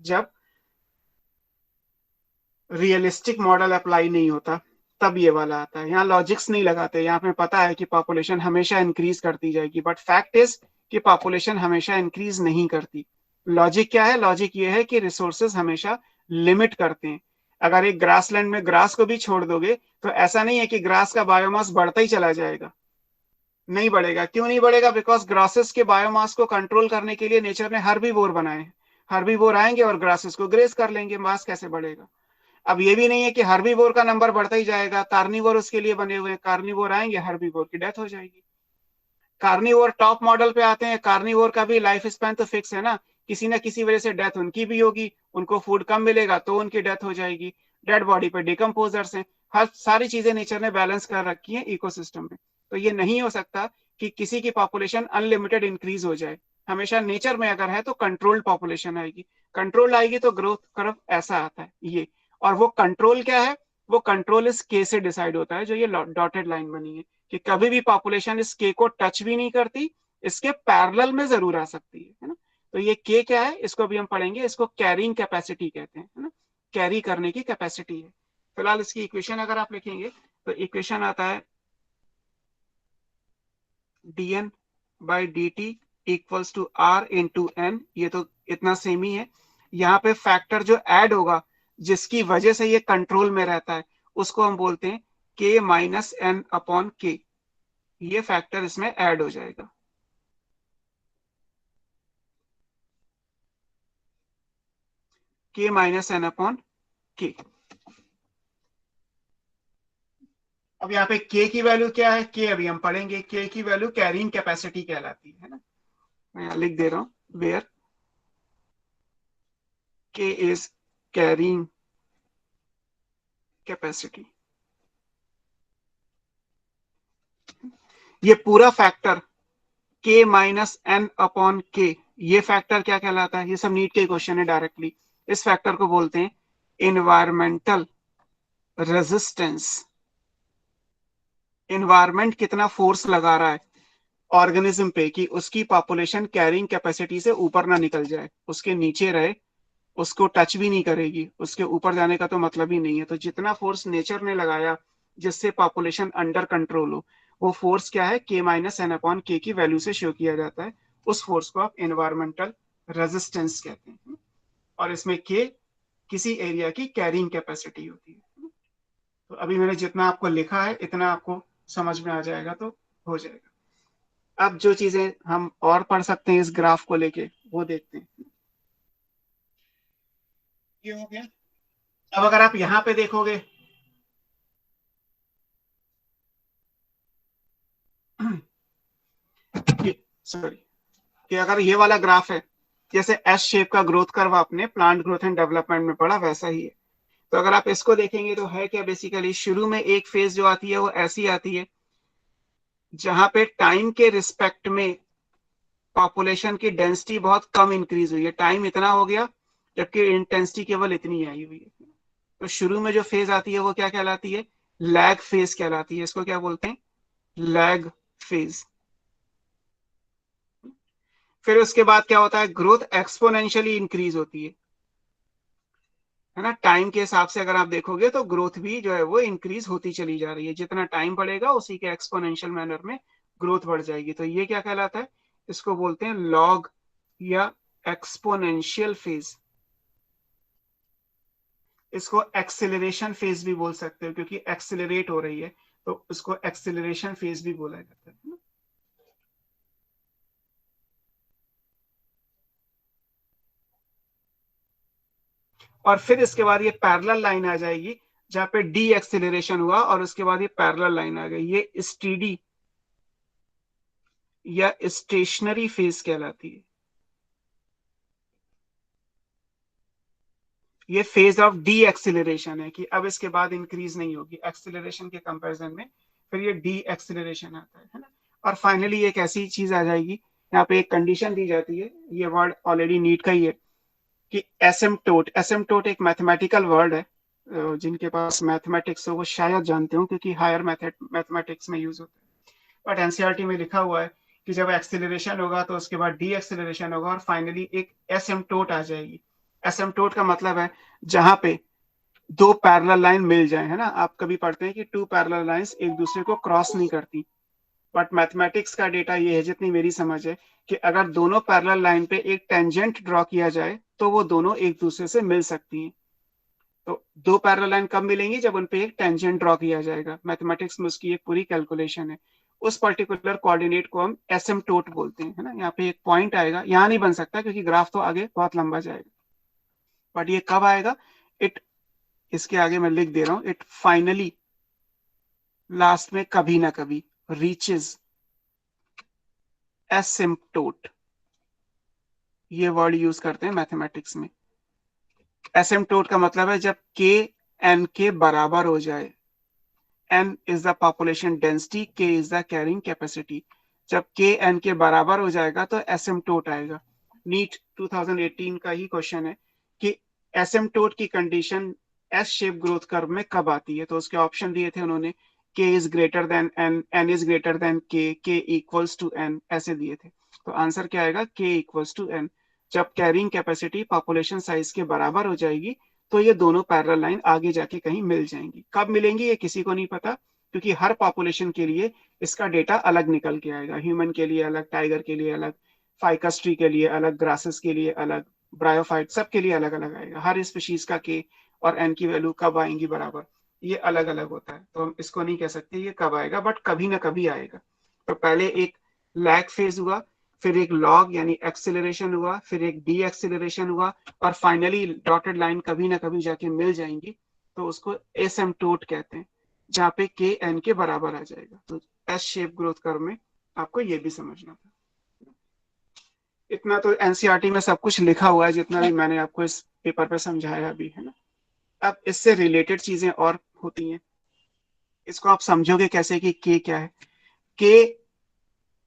जब रियलिस्टिक मॉडल अप्लाई नहीं होता, तब ये वाला आता है। यहाँ लॉजिक्स नहीं लगाते, यहाँ पे पता है कि पॉपुलेशन हमेशा इंक्रीज करती जाएगी, बट फैक्ट इज कि पॉपुलेशन हमेशा इंक्रीज नहीं करती। लॉजिक क्या है, लॉजिक ये है कि रिसोर्सेज हमेशा लिमिट करते हैं। अगर एक ग्रासलैंड में ग्रास को भी छोड़ दोगे तो ऐसा नहीं है कि ग्रास का बायोमास बढ़ता ही चला जाएगा, नहीं बढ़ेगा। क्यों नहीं बढ़ेगा, बिकॉज ग्रासेस के बायोमास को कंट्रोल करने के लिए नेचर ने हर्बीवोर बनाए हैं। हर्बीवोर आएंगे और ग्रासेस को ग्रेस कर लेंगे, मास कैसे बढ़ेगा। अब ये भी नहीं है कि हर्बीवोर का नंबर बढ़ता ही जाएगा, कार्निवोर उसके लिए बने हुए हैं, कार्निवोर आएंगे हर्बीवोर की डेथ हो जाएगी। कार्निवोर टॉप मॉडल पे आते हैं, कार्निवोर का भी लाइफ स्पैन तो फिक्स है ना, किसी ना किसी वजह से डेथ उनकी भी होगी, उनको फूड कम मिलेगा तो उनकी डेथ हो जाएगी। डेड बॉडी पे डिकम्पोजर्स हैं, हर सारी चीजें नेचर ने बैलेंस कर रखी है इकोसिस्टम में। तो ये नहीं हो सकता कि किसी की पॉपुलेशन अनलिमिटेड इंक्रीज हो जाए। हमेशा नेचर में अगर है तो कंट्रोल्ड पॉपुलेशन आएगी, कंट्रोल आएगी तो ग्रोथ कर्व ऐसा आता है ये। और वो कंट्रोल क्या है, वो कंट्रोल इस के से डिसाइड होता है, जो ये डॉटेड लाइन बनी है, कि कभी भी पॉपुलेशन इस के को टच भी नहीं करती, इसके पैरेलल में जरूर आ सकती है ना। तो ये के क्या है, इसको भी हम पढ़ेंगे, इसको कैरिंग कैपेसिटी कहते हैं, है ना, कैरी करने की कैपेसिटी है। फिलहाल इसकी इक्वेशन अगर आप लिखेंगे तो इक्वेशन आता है dn by D T equals to R into N, ये तो इतना सेम ही है। यहाँ पे फैक्टर जो ऐड होगा जिसकी वजह से ये कंट्रोल में रहता है, उसको हम बोलते हैं k minus N upon K, ये फैक्टर इसमें ऐड हो जाएगा। k माइनस एन अपॉन के। अब यहाँ पे k की वैल्यू क्या है, k अभी हम पढ़ेंगे, k की वैल्यू कैरिंग कैपेसिटी कहलाती है ना। मैं यहाँ लिख दे रहा हूं, where k is carrying capacity. ये पूरा factor k minus N upon K, ये फैक्टर क्या कहलाता है, ये सब नीट के क्वेश्चन है डायरेक्टली। इस फैक्टर को बोलते हैं इन्वायरमेंटल रेजिस्टेंस। इन्वायरमेंट कितना फोर्स लगा रहा है ऑर्गेनिज्म पे कि उसकी पॉपुलेशन कैरिंग कैपेसिटी से ऊपर ना निकल जाए, उसके नीचे रहे, उसको टच भी नहीं करेगी, उसके ऊपर जाने का तो मतलब ही नहीं है। तो जितना फोर्स नेचर ने लगाया जिससे पॉपुलेशन अंडर कंट्रोल हो, वो फोर्स क्या है, के माइनस एन अपॉन के की वैल्यू से शो किया जाता है। उस फोर्स को आप एनवायरमेंटल रेजिस्टेंस कहते हैं, और इसमें के किसी एरिया की कैरिंग कैपेसिटी होती है। तो अभी मैंने जितना आपको लिखा है इतना आपको समझ में आ जाएगा तो हो जाएगा। अब जो चीजें हम और पढ़ सकते हैं इस ग्राफ को लेके वो देखते हैं। ये हो गया। अब अगर आप यहां पे देखोगे सॉरी, कि अगर ये वाला ग्राफ है, जैसे एस शेप का ग्रोथ कर्व आपने प्लांट ग्रोथ एंड डेवलपमेंट में पढ़ा वैसा ही है। तो अगर आप इसको देखेंगे तो है क्या, बेसिकली शुरू में एक फेज जो आती है वो ऐसी आती है जहां पे टाइम के रिस्पेक्ट में पॉपुलेशन की डेंसिटी बहुत कम इंक्रीज हुई है, टाइम इतना हो गया जबकि इंटेंसिटी केवल इतनी आई हुई है। तो शुरू में जो फेज आती है वो क्या कहलाती है, लैग फेज कहलाती है। इसको क्या बोलते हैं, लैग फेज। फिर उसके बाद क्या होता है, ग्रोथ एक्सपोनेंशियली इंक्रीज होती है ना। टाइम के हिसाब से अगर आप देखोगे तो ग्रोथ भी जो है वो इंक्रीज होती चली जा रही है, जितना टाइम बढ़ेगा उसी के एक्सपोनेंशियल मैनर में ग्रोथ बढ़ जाएगी। तो ये क्या कहलाता है, इसको बोलते हैं लॉग या एक्सपोनेंशियल फेज। इसको एक्सेलरेशन फेज भी बोल सकते हो क्योंकि एक्सेलरेट हो रही है, तो उसको एक्सेलरेशन फेज भी बोला जाता है। और फिर इसके बाद ये पैरेलल लाइन आ जाएगी जहां पे डी एक्सेलरेशन हुआ और उसके बाद ये पैरेलल लाइन आ गई, ये स्टीडी या स्टेशनरी फेज कहलाती है। ये फेज ऑफ डी एक्सिलरेशन है कि अब इसके बाद इंक्रीज नहीं होगी एक्सिलरेशन के कंपैरिजन में, फिर ये डी एक्सिलरेशन आता है ना। और फाइनली एक ऐसी चीज आ जाएगी, यहाँ पे एक कंडीशन दी जाती है, ये वर्ड ऑलरेडी नीट का ही है कि एसिम्पटोट। एसिम्पटोट एक मैथमेटिकल वर्ड है, जिनके पास मैथमेटिक्स हो वो शायद जानते हो क्योंकि हायर मैथमेटिक्स में यूज होता है। बट एनसीईआरटी में लिखा हुआ है कि जब एक्सिलरेशन होगा तो उसके बाद डी एक्सिलरेशन होगा और फाइनली एक एसिम्पटोट आ जाएगी। एसिम्पटोट का मतलब है जहां पे दो पैरेलल लाइन मिल जाए, है ना। आप कभी पढ़ते हैं कि टू पैरेलल लाइंस एक दूसरे को क्रॉस नहीं करती, बट मैथमेटिक्स का डेटा ये है, जितनी मेरी समझ है, कि अगर दोनों पैरेलल लाइन पे एक टेंजेंट ड्रॉ किया जाए तो वो दोनों एक दूसरे से मिल सकती हैं। तो दो पैरेलल लाइन कब मिलेंगी? जब उनपे एक टेंजेंट ड्रॉ किया जाएगा। मैथमेटिक्स में उसकी एक पूरी कैलकुलेशन है। उस पर्टिकुलर कोऑर्डिनेट को हम एसिम्पटोट बोलते हैं, है ना। यहाँ पे एक पॉइंट आएगा, यहाँ नहीं बन सकता क्योंकि ग्राफ तो आगे बहुत लंबा जाएगा, बट ये कब आएगा? इट, इसके आगे मैं लिख दे रहा हूं, इट फाइनली लास्ट में कभी ना कभी रीचेज एसिम्पटोट। ये वर्ड यूज करते हैं मैथमेटिक्स में। एसिम्पटोट का मतलब है जब k n के बराबर हो जाए। n is the population density, k is the carrying capacity. जब k n के बराबर हो जाएगा तो एसिम्पटोट आएगा। नीट 2018 का ही क्वेश्चन है कि एसिम्पटोट की condition S shape growth curve में कब आती है। तो उसके ऑप्शन दिए थे उन्होंने, k is greater than n, n is greater than k, k equals to n, ऐसे दिए थे। तो आंसर क्या आएगा? k equals to n। जब कैरिंग कैपेसिटी पॉपुलेशन साइज के बराबर हो जाएगी तो ये दोनों पैरेलल लाइन आगे जाके कहीं मिल जाएंगी। कब मिलेंगी ये किसी को नहीं पता, क्योंकि हर पॉपुलेशन के लिए इसका डेटा अलग निकल के आएगा। ह्यूमन के लिए अलग, टाइगर के लिए अलग, फाइकस ट्री के लिए अलग, ग्रासेस के लिए अलग, ब्रायोफाइट, सबके लिए अलग अलग आएगा। हर स्पीशीज का के और एन की वैल्यू कब आएंगी बराबर, ये अलग अलग होता है। तो हम इसको नहीं कह सकते ये कब आएगा, बट कभी ना कभी आएगा। तो पहले एक लैग फेज हुआ, फिर एक लॉग यानी एक्सिलरेशन हुआ, फिर एक डी एक्सिलरेशन हुआ, और फाइनली डॉटेड लाइन कभी ना कभी जाके मिल जाएंगी। तो उसको एसिम्पटोट कहते हैं, जहां पे के एन के बराबर आ जाएगा। तो एस शेप ग्रोथ कर्व में आपको ये भी समझना था। इतना तो एनसीईआरटी में सब कुछ लिखा हुआ है, जितना भी मैंने आपको इस पेपर पे समझाया अभी, है ना। अब इससे रिलेटेड चीजें और होती हैं, इसको आप समझोगे कैसे कि के क्या है। के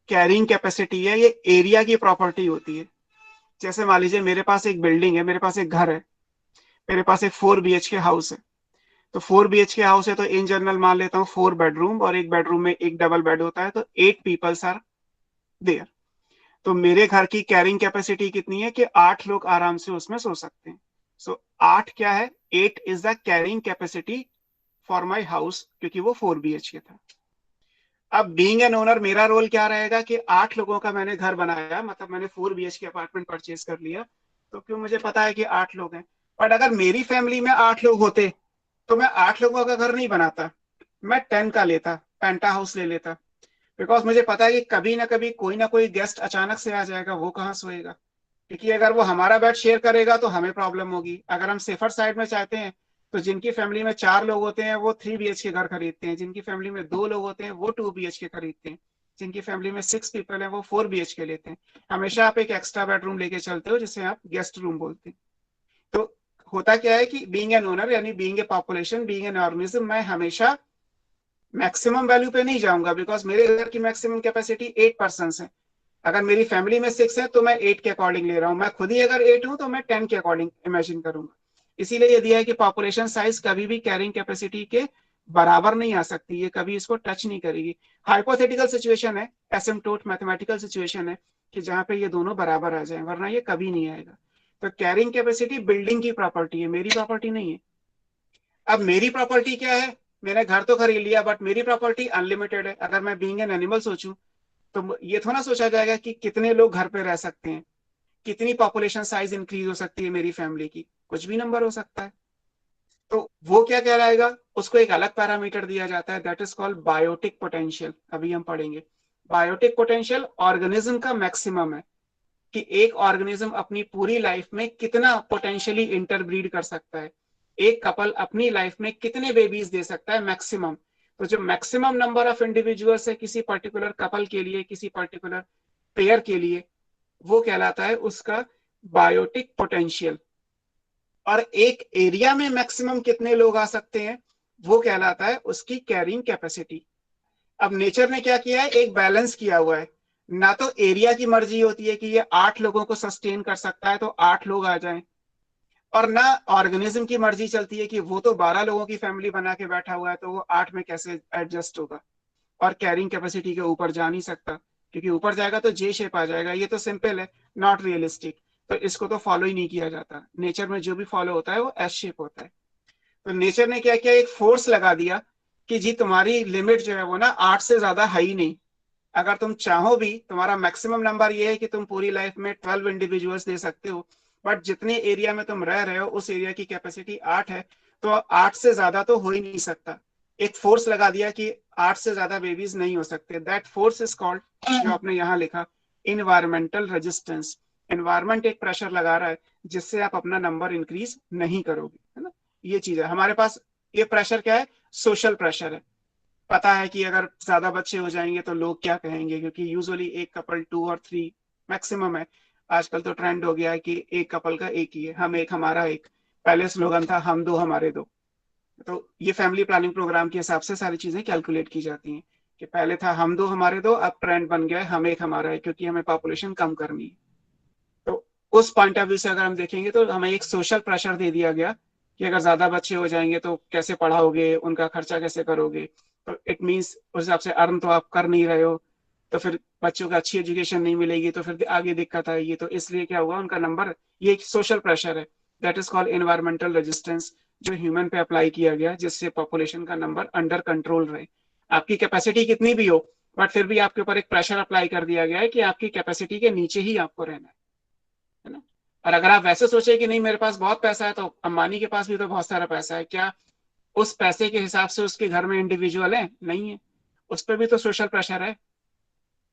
कैरिंग कैपेसिटी है, ये एरिया की प्रॉपर्टी होती है। जैसे मान लीजिए मेरे पास एक बिल्डिंग है, मेरे पास एक घर है, मेरे पास एक 4 BHK हाउस है। तो 4 BHK हाउस है तो इन जनरल मान लेता हूँ 4 बेडरूम, और एक बेडरूम में एक डबल बेड होता है, तो 8 पीपल्स आर देयर। तो मेरे घर की कैरिंग कैपेसिटी कितनी है कि 8 लोग आराम से उसमें सो सकते हैं। सो 8 क्या है? 8 is the carrying capacity for my house, क्योंकि वो 4 BHK था। अब बीइंग एन ओनर मेरा रोल क्या रहेगा कि 8 लोगों का मैंने घर बनाया, मतलब मैंने 4 BHK अपार्टमेंट परचेज कर लिया, तो क्यों मुझे पता है कि 8 लोग हैं। बट अगर मेरी फैमिली में 8 लोग होते तो मैं 8 लोगों का घर नहीं बनाता, मैं 10 का लेता, पेंटा हाउस ले लेता। बिकॉज मुझे पता है कि कभी ना कोई गेस्ट अचानक से आ जाएगा, वो कहाँ सोएगा। क्योंकि अगर वो हमारा बेड शेयर करेगा तो हमें प्रॉब्लम होगी। अगर हम सेफर साइड में चाहते हैं तो जिनकी फैमिली में 4 लोग होते हैं वो 3 BHK घर खरीदते हैं, जिनकी फैमिली में 2 लोग होते हैं वो 2 BHK खरीदते हैं, जिनकी फैमिली में 6 पीपल है वो 4 BHK लेते हैं। हमेशा आप एक एक्स्ट्रा बेडरूम लेके चलते हो, जिसे आप गेस्ट रूम बोलते हैं। तो होता क्या है कि बीइंग एन ओनर यानी being a population, being an organism, मैं हमेशा मैक्सिमम वैल्यू पे नहीं जाऊंगा, बिकॉज मेरे घर की मैक्सिमम कैपेसिटी 8 पर्सन है। अगर मेरी फैमिली में 6 है तो मैं 8 के अकॉर्डिंग ले रहा हूँ। मैं खुद ही अगर 8 हूं तो मैं 10 के अकॉर्डिंग इमेजिन करूंगा। इसीलिए ये दिया है कि पॉपुलेशन साइज कभी भी कैरिंग कैपेसिटी के बराबर नहीं आ सकती, ये कभी इसको टच नहीं करेगी। हाइपोथेटिकल सिचुएशन है, एसिम्पटोट मैथमेटिकल सिचुएशन है कि जहां पे ये दोनों बराबर आ जाए, वरना ये कभी नहीं आएगा। तो कैरिंग कैपेसिटी बिल्डिंग की प्रॉपर्टी है, मेरी प्रॉपर्टी नहीं है। अब मेरी प्रॉपर्टी क्या है? मैंने घर तो खरीद लिया, बट मेरी प्रॉपर्टी अनलिमिटेड है। अगर मैं बीइंग एन एनिमल सोचूं तो ये थोड़ा सोचा जाएगा कि कितने लोग घर पे रह सकते हैं, कितनी पॉपुलेशन साइज इंक्रीज हो सकती है मेरी फैमिली की, कुछ भी नंबर हो सकता है। तो वो क्या कहलाएगा? उसको एक अलग पैरामीटर दिया जाता है, that is called biotic potential. अभी हम पढ़ेंगे। बायोटिक पोटेंशियल ऑर्गेनिज्म का मैक्सिमम है कि एक ऑर्गेनिज्म अपनी पूरी लाइफ में कितना पोटेंशियली इंटरब्रीड कर सकता है, एक कपल अपनी लाइफ में कितने बेबीज दे सकता है मैक्सिमम। तो जो मैक्सिमम नंबर ऑफ इंडिविजुअल्स है किसी पर्टिकुलर कपल के लिए, किसी पर्टिकुलर पेयर के लिए, वो कहलाता है उसका बायोटिक पोटेंशियल। और एक एरिया में मैक्सिमम कितने लोग आ सकते हैं वो कहलाता है उसकी कैरिंग कैपेसिटी। अब नेचर ने क्या किया है, एक बैलेंस किया हुआ है, ना तो एरिया की मर्जी होती है कि ये 8 लोगों को सस्टेन कर सकता है तो 8 लोग आ जाएं, और ना ऑर्गेनिज्म की मर्जी चलती है कि वो तो 12 लोगों की फैमिली बना के बैठा हुआ है तो वो 8 में कैसे एडजस्ट होगा, और कैरिंग कैपेसिटी के ऊपर जा नहीं सकता, क्योंकि ऊपर जाएगा तो जे शेप आ जाएगा। ये तो सिंपल है, नॉट रियलिस्टिक, तो इसको तो फॉलो ही नहीं किया जाता। नेचर में जो भी फॉलो होता है वो एस शेप होता है। तो नेचर ने क्या किया, एक फोर्स लगा दिया कि जी तुम्हारी लिमिट जो है वो ना 8 से ज्यादा है ही नहीं। अगर तुम चाहो भी, तुम्हारा मैक्सिमम नंबर ये है कि तुम पूरी लाइफ में 12 इंडिविजुअल्स दे सकते हो, बट जितने एरिया में तुम रह रहे हो उस एरिया की कैपेसिटी 8 है, तो 8 से ज्यादा तो हो ही नहीं सकता। एक फोर्स लगा दिया कि 8 से ज्यादा बेबीज नहीं हो सकते। दैट फोर्स इज कॉल्ड, जो आपने यहाँ लिखा, इन्वायरमेंटल रेजिस्टेंस। एनवायरमेंट एक प्रेशर लगा रहा है जिससे आप अपना नंबर इंक्रीज नहीं करोगे, है ना। ये चीज है हमारे पास। ये प्रेशर क्या है, सोशल प्रेशर है। पता है कि अगर ज्यादा बच्चे हो जाएंगे तो लोग क्या कहेंगे, क्योंकि यूजुअली एक कपल 2 और 3 मैक्सिमम है। आजकल तो ट्रेंड हो गया है कि एक कपल का एक ही है, हम एक हमारा एक। पहले स्लोगन था हम दो हमारे दो। तो ये फैमिली प्लानिंग प्रोग्राम के हिसाब से सारी चीजें कैलकुलेट की जाती हैं कि पहले था हम दो हमारे दो, अब ट्रेंड बन गया है हम एक हमारा है, क्योंकि हमें पॉपुलेशन कम करनी है। तो उस पॉइंट ऑफ व्यू से अगर हम देखेंगे तो हमें एक सोशल प्रेशर दे दिया गया कि अगर ज्यादा बच्चे हो जाएंगे तो कैसे पढ़ाओगे, उनका खर्चा कैसे करोगे। तो इट मीन्स उस हिसाब से अर्न तो आप कर नहीं रहे हो, तो फिर बच्चों को अच्छी एजुकेशन नहीं मिलेगी, तो फिर आगे दिक्कत आएगी। तो इसलिए क्या हुआ, उनका नंबर, ये एक सोशल प्रेशर है, that is called environmental resistance, जो ह्यूमन पे अप्लाई किया गया जिससे पॉपुलेशन का नंबर अंडर कंट्रोल रहे। आपकी कैपेसिटी कितनी भी हो, बट फिर भी आपके ऊपर एक प्रेशर अप्लाई कर दिया गया है कि आपकी कैपेसिटी के नीचे ही आपको रहना है ना। और अगर आप वैसे सोचे कि नहीं मेरे पास बहुत पैसा है, तो अंबानी के पास भी तो बहुत सारा पैसा है, क्या उस पैसे के हिसाब से उसके घर में इंडिविजुअल है? नहीं है। उस पर भी तो सोशल प्रेशर है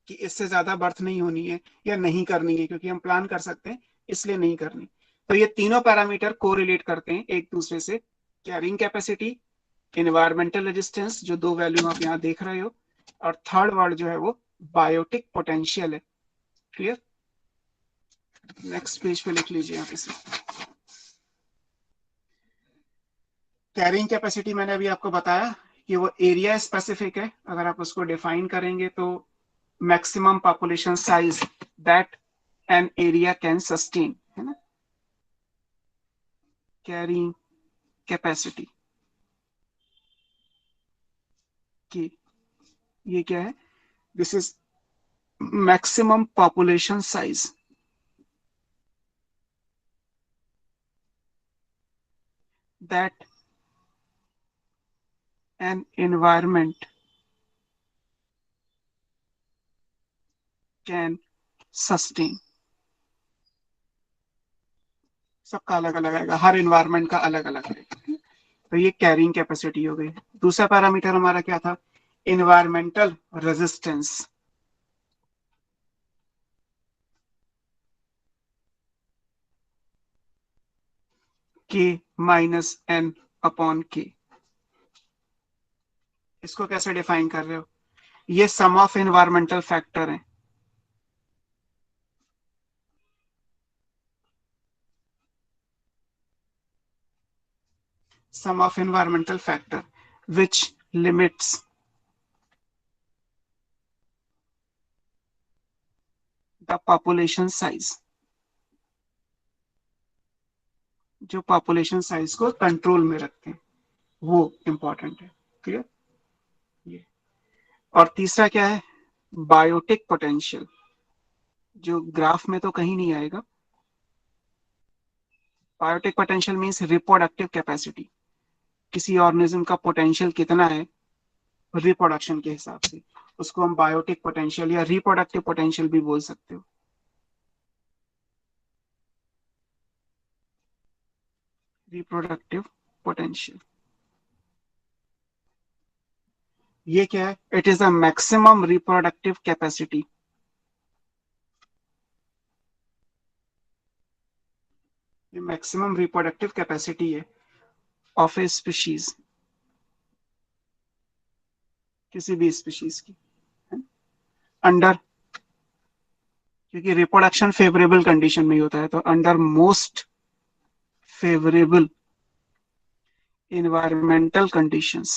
कि इससे ज्यादा बर्थ नहीं होनी है या नहीं करनी है, क्योंकि हम प्लान कर सकते हैं इसलिए नहीं करनी। तो ये तीनों पैरामीटर कोरिलेट करते हैं एक दूसरे से, कैरिंग कैपेसिटी, एनवायरमेंटल रेजिस्टेंस, जो 2 वैल्यू आप यहाँ देख रहे हो, और थर्ड वर्ड जो है वो बायोटिक पोटेंशियल है। क्लियर? नेक्स्ट पेज पे लिख लीजिए आप इसे। कैरिंग कैपेसिटी मैंने अभी आपको बताया कि वो एरिया स्पेसिफिक है। अगर आप उसको डिफाइन करेंगे तो maximum population size that an area can sustain, है ना, कैरिंग कैपेसिटी की। ये क्या है, this is maximum population size that an environment can sustain. सबका अलग अलग आएगा, हर एनवायरमेंट का अलग अलग आएगा। तो ये कैरिंग कैपेसिटी हो गई। दूसरा पैरामीटर हमारा क्या था, एनवायरमेंटल रेजिस्टेंस। के माइनस एन अपॉन के। इसको कैसे डिफाइन कर रहे हो, ये सम ऑफ एनवायरमेंटल फैक्टर है। Some of environmental factor which limits the population size, जो पॉपुलेशन साइज को कंट्रोल में रखते हैं, वो इंपॉर्टेंट है। क्लियर? ये। और तीसरा क्या है, बायोटिक पोटेंशियल, जो ग्राफ में तो कहीं नहीं आएगा। Biotic potential means reproductive capacity, किसी ऑर्गेनिज्म का पोटेंशियल कितना है रिप्रोडक्शन के हिसाब से, उसको हम बायोटिक पोटेंशियल या रिप्रोडक्टिव पोटेंशियल भी बोल सकते हो। रिप्रोडक्टिव पोटेंशियल ये क्या है, it is a maximum reproductive capacity, ये मैक्सिमम रिप्रोडक्टिव कैपेसिटी है ऑफ ए स्पीशीज, किसी भी स्पीशीज की, अंडर, क्योंकि रिप्रोडक्शन फेवरेबल कंडीशन में ही होता है, तो under most favourable environmental conditions,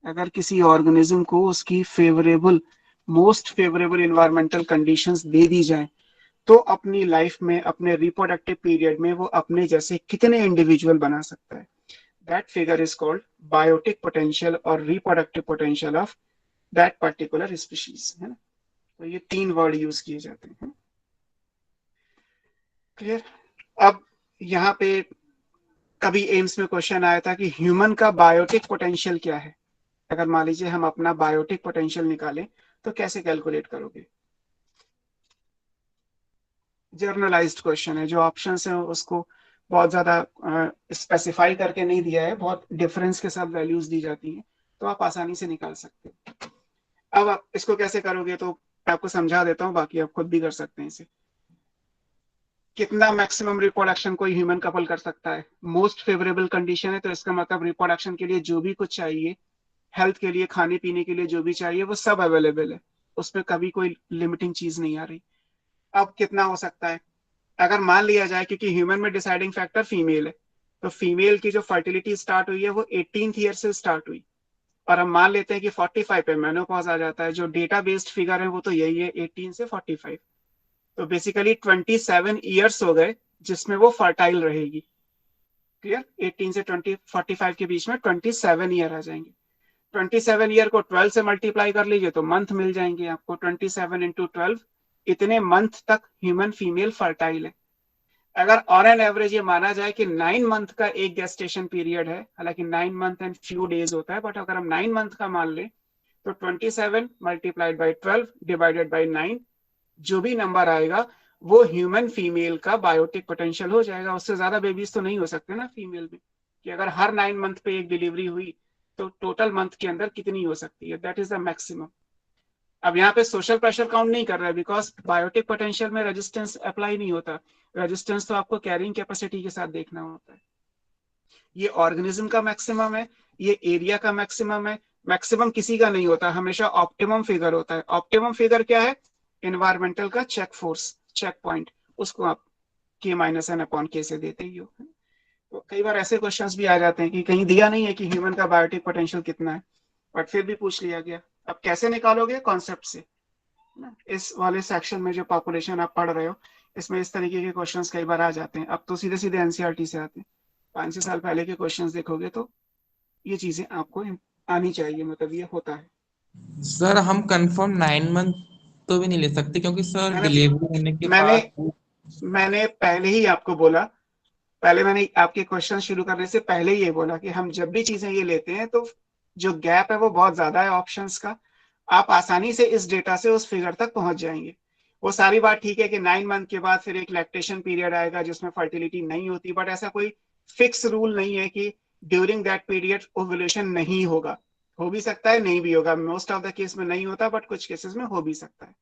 अगर किसी ऑर्गेनिज्म को उसकी favourable most favourable environmental conditions दे दी जाए तो अपनी लाइफ में अपने रिप्रोडक्टिव पीरियड में वो अपने जैसे कितने इंडिविजुअल बना सकता है। That figure is called biotic potential और reproductive potential of that particular species, है ना। तो ये 3 वर्ड यूज किए जाते हैं। क्लियर। अब यहाँ पे कभी एम्स में क्वेश्चन आया था कि ह्यूमन का बायोटिक पोटेंशियल क्या है। अगर मान लीजिए हम अपना बायोटिक पोटेंशियल निकालें तो कैसे कैलकुलेट करोगे। जर्नलाइज्ड क्वेश्चन है, जो ऑप्शंस हैं उसको बहुत ज्यादा स्पेसिफाई करके नहीं दिया है, बहुत डिफरेंस के साथ वैल्यूज दी जाती हैं, तो आप आसानी से निकाल सकते हो। अब आप इसको कैसे करोगे तो मैं आपको समझा देता हूँ, बाकी आप खुद भी कर सकते हैं इसे। कितना मैक्सिमम रिप्रोडक्शन कोई ह्यूमन कपल कर सकता है। मोस्ट फेवरेबल कंडीशन है तो इसका मतलब रिप्रोडक्शन के लिए जो भी कुछ चाहिए, हेल्थ के लिए, खाने पीने के लिए जो भी चाहिए, वो सब अवेलेबल है, उसमें कभी कोई लिमिटिंग चीज नहीं आ रही। अब कितना हो सकता है, अगर मान लिया जाए क्योंकि ह्यूमन में डिसाइडिंग फैक्टर फीमेल है, तो फीमेल की जो फर्टिलिटी स्टार्ट हुई है वो 18th ईयर से स्टार्ट हुई, और हम मान लेते हैं कि 45 पे मेनोपॉज आ जाता है। जो डेटा बेस्ड फिगर है वो तो यही है, 18 से 45। तो बेसिकली 27 ईयर्स हो गए जिसमें वो फर्टाइल रहेगी। क्लियर। 18 से 45 के बीच में 27 ईयर आ जाएंगे। 27 ईयर को 12 से मल्टीप्लाई कर लीजिए तो मंथ मिल जाएंगे आपको। 27 इंटू 12, इतने मंथ तक ह्यूमन फीमेल फर्टाइल है। अगर ऑन एन एवरेज ये माना जाए कि 9 मंथ का एक गेस्टेशन पीरियड है, हालांकि 9 मंथ एंड फ्यू डेज होता है, बट अगर हम 9 मंथ का मान लें तो 27 मल्टीप्लाइड बाई 12 डिवाइडेड बाई 9, जो भी नंबर आएगा वो ह्यूमन फीमेल का बायोटिक पोटेंशियल हो जाएगा। उससे ज्यादा बेबीज तो नहीं हो सकते ना फीमेल में, कि अगर हर 9 मंथ पे एक डिलीवरी हुई तो टोटल मंथ के अंदर कितनी हो सकती है, दैट इज द मैक्सिमम। अब यहाँ पे सोशल प्रेशर काउंट नहीं कर रहा है, बिकॉज बायोटिक पोटेंशियल में रेजिस्टेंस अप्लाई नहीं होता। रेजिस्टेंस तो आपको कैरिंग कैपेसिटी के साथ देखना होता है। ये ऑर्गेनिज्म का मैक्सिमम है, ये एरिया का मैक्सिमम है। मैक्सिमम किसी का नहीं होता, हमेशा ऑप्टिमम फिगर होता है। ऑप्टिमम फिगर क्या है, एनवायरमेंटल का चेक फोर्स, चेक पॉइंट, उसको आप K-N/K से देते ही हो। तो कई बार ऐसे क्वेश्चंस भी आ जाते हैं कि कहीं दिया नहीं है कि ह्यूमन का बायोटिक पोटेंशियल कितना है, बट फिर भी पूछ लिया गया। अब कैसे निकालोगे, कॉन्सेप्ट से। इस वाले सेक्शन में जो पॉपुलेशन आप पढ़ रहे हो, इसमें इस तरीके के क्वेश्चंस कई बार आ जाते हैं। अब तो सीधे सीधे एनसीईआरटी से आते हैं। 5-6 साल पहले के क्वेश्चंस देखोगे तो ये चीजें आपको आनी चाहिए, मतलब ये होता है। सर हम कंफर्म 9 मंथ तो भी नहीं ले सकते, क्योंकि सर मैंने डिलीवरी होने के मैंने बाद। मैंने पहले ही आपको बोला, पहले मैंने आपके क्वेश्चन शुरू करने से पहले ही ये बोला कि हम जब भी चीजें ये लेते हैं तो जो गैप है वो बहुत ज्यादा है ऑप्शंस का। आप आसानी से इस डेटा से उस फिगर तक पहुंच जाएंगे। वो सारी बात ठीक है कि 9 मंथ के बाद फिर एक लैक्टेशन पीरियड आएगा जिसमें फर्टिलिटी नहीं होती, बट ऐसा कोई फिक्स रूल नहीं है कि ड्यूरिंग दैट पीरियड ओव्यूलेशन नहीं होगा। हो भी सकता है, नहीं भी होगा। मोस्ट ऑफ द केस में नहीं होता, बट कुछ केसेस में हो भी सकता है।